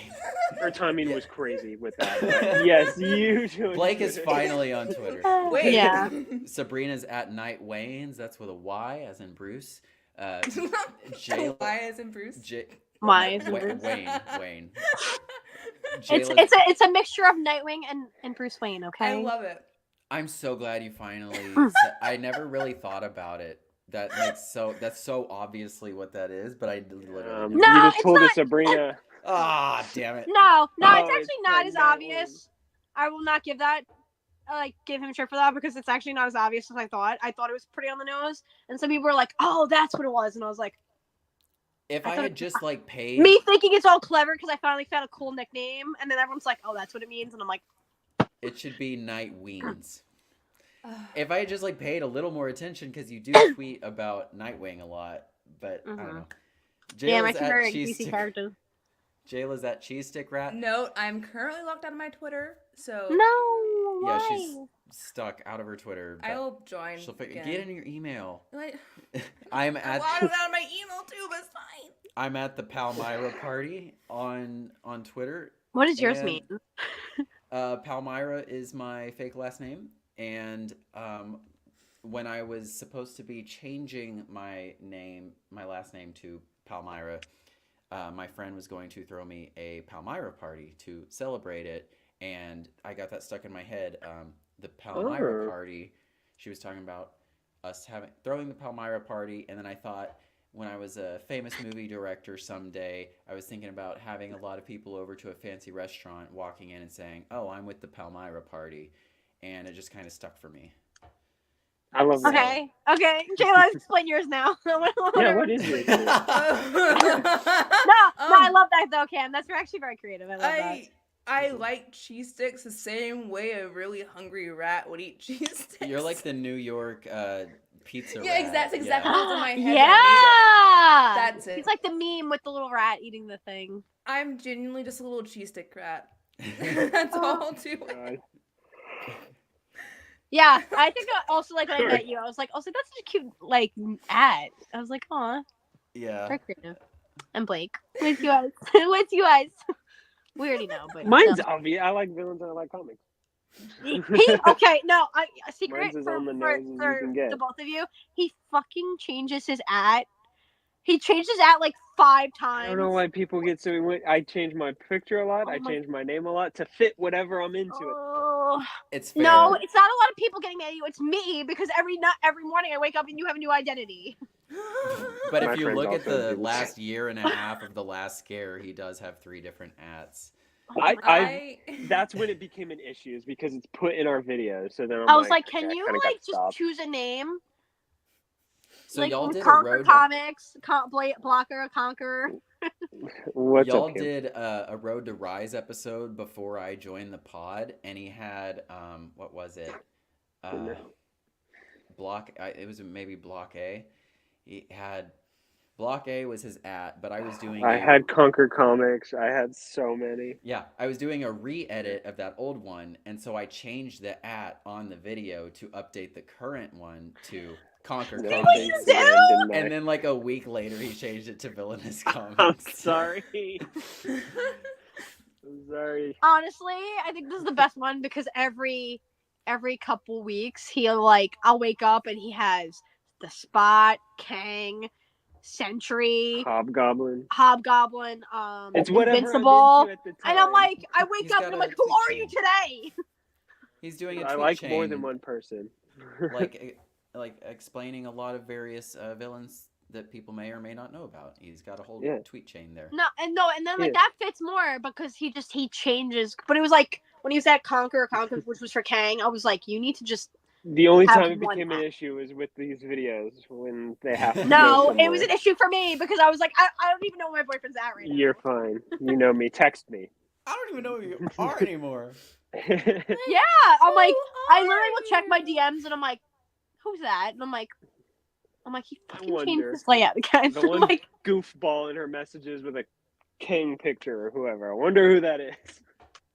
Her timing was crazy with that. But yes, you. Blake is finally on Twitter. Wait. Yeah. Sabrina's at Night Wayne's. That's with a Y, as in Bruce. Jayla. Why is in Bruce? Why is in Bruce? Wayne. It's a mixture of Nightwing and Bruce Wayne. Okay. I love it. I'm so glad you finally. I never really thought about it. That's so obviously what that is, but I literally. You No, just it's told not. us, Sabrina. Ah, damn it. No, it's Oh, actually it's not as Nightwing. obvious. I will not give that. Give him shit for that because it's actually not as obvious as I thought. I thought it was pretty on the nose, and some people were like, "Oh, that's what it was," and I was like, If I had just paid me thinking it's all clever because I finally found a cool nickname, and then everyone's like, "Oh, that's what it means," and I'm like, it should be Night Weens. If I had just paid a little more attention, because you do tweet about Nightwing a lot, but I don't know. "Yeah, my Jayla's two at very Cheese DC Stick- characters." Jayla's at Cheese Stick Rat. Note: I'm currently locked out of my Twitter, so No, Yeah, why? she's stuck out of her Twitter. But I will join. she'll again. get in your email. Like, I'm I'm at locked out of my email too, but it's fine. I'm at the Palmyra party on Twitter. What does yours And, mean? Palmyra is my fake last name, and when I was supposed to be changing my last name to Palmyra, my friend was going to throw me a Palmyra party to celebrate it, and I got that stuck in my head. The Palmyra party, she was talking about us throwing the Palmyra party, and then I thought, when I was a famous movie director someday, I was thinking about having a lot of people over to a fancy restaurant, walking in and saying, "Oh, I'm with the Palmyra party," and it just kind of stuck for me. I love that. Okay, Jayla, explain yours now. Yeah, what is it? No, I love that though, Cam. That's actually very creative. I love that. I like cheese sticks the same way a really hungry rat would eat cheese sticks. You're like the New York pizza rat. Yeah, that's exactly what's in my head. when Yeah, I made it. That's it. He's like the meme with the little rat eating the thing. I'm genuinely just a little cheese stick rat. That's all I'll do. Yeah, I think also when I met you, I was like, that's such a cute ad. I was like, aw, Yeah. very creative. And Blake, with you guys, with you guys. We already know, but Mine's obvious. I like villains and I like comics. Okay, no, a secret Mine's as for on the nose as you can get. the both of you. He fucking changes his at. He changed his at 5 times. I don't know why people get so. I change my picture a lot. Oh I my- change my name a lot to fit whatever I'm into. Oh. It's fair. No, it's not a lot of people getting mad at you. It's me because every morning I wake up and you have a new identity. But My if you friends look at also the do. last year and a half of the last scare, he does have 3 different ats. That's when it became an issue, is because it's put in our videos. So then I was like, okay, can I you kinda gotta just stop. choose a name? So y'all did a Conquer road. Comics, Blocker, Conquer. What's Y'all up, Kim? did a Road to Rise episode before I joined the pod, and he had what was it? It was maybe Block A. He had Block A was his at, but I was doing. I had Conquer Comics. I had so many. Yeah, I was doing a re-edit of that old one, and so I changed the at on the video to update the current one to Conquer No, Comics. thanks, man, didn't I? And then a week later, he changed it to Villainous Comics. I'm sorry. I'm sorry. Honestly, I think this is the best one because every couple weeks I'll wake up and he has the Spot, Kang, Sentry, Hobgoblin. whatever It's whatever Invincible, I'm into at the time. and I'm like, I wake He's up got and I'm a like, who tweet are you chain. today? He's doing a I tweet like chain, more than one person. like explaining a lot of various villains that people may or may not know about. He's got a whole tweet chain there. And then that fits more because he changes. But it was when he was at Conquer, which was for Kang. I was like, you need to just. The only have time it one became an app. issue is with these videos when they have to. No, go it was somewhere. an issue for me because I was like, I don't even know where my boyfriend's at right now. You're fine. You know me. Text me. I don't even know who you are anymore. Yeah, I'm like, I literally will check my DMs and I'm like, who's that? And I'm like, he fucking changed wonder. his layout again. The I'm one like, goofball in her messages with a king picture or whoever. I wonder who that is.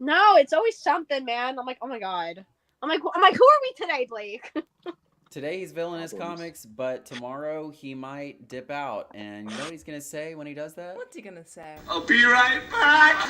no, it's always something, man. I'm like, oh my god. I'm like, who are we today, Blake? Today he's villainous Problems. comics, but tomorrow he might dip out. And you know what he's gonna say when he does that? What's he gonna say? I'll be right back.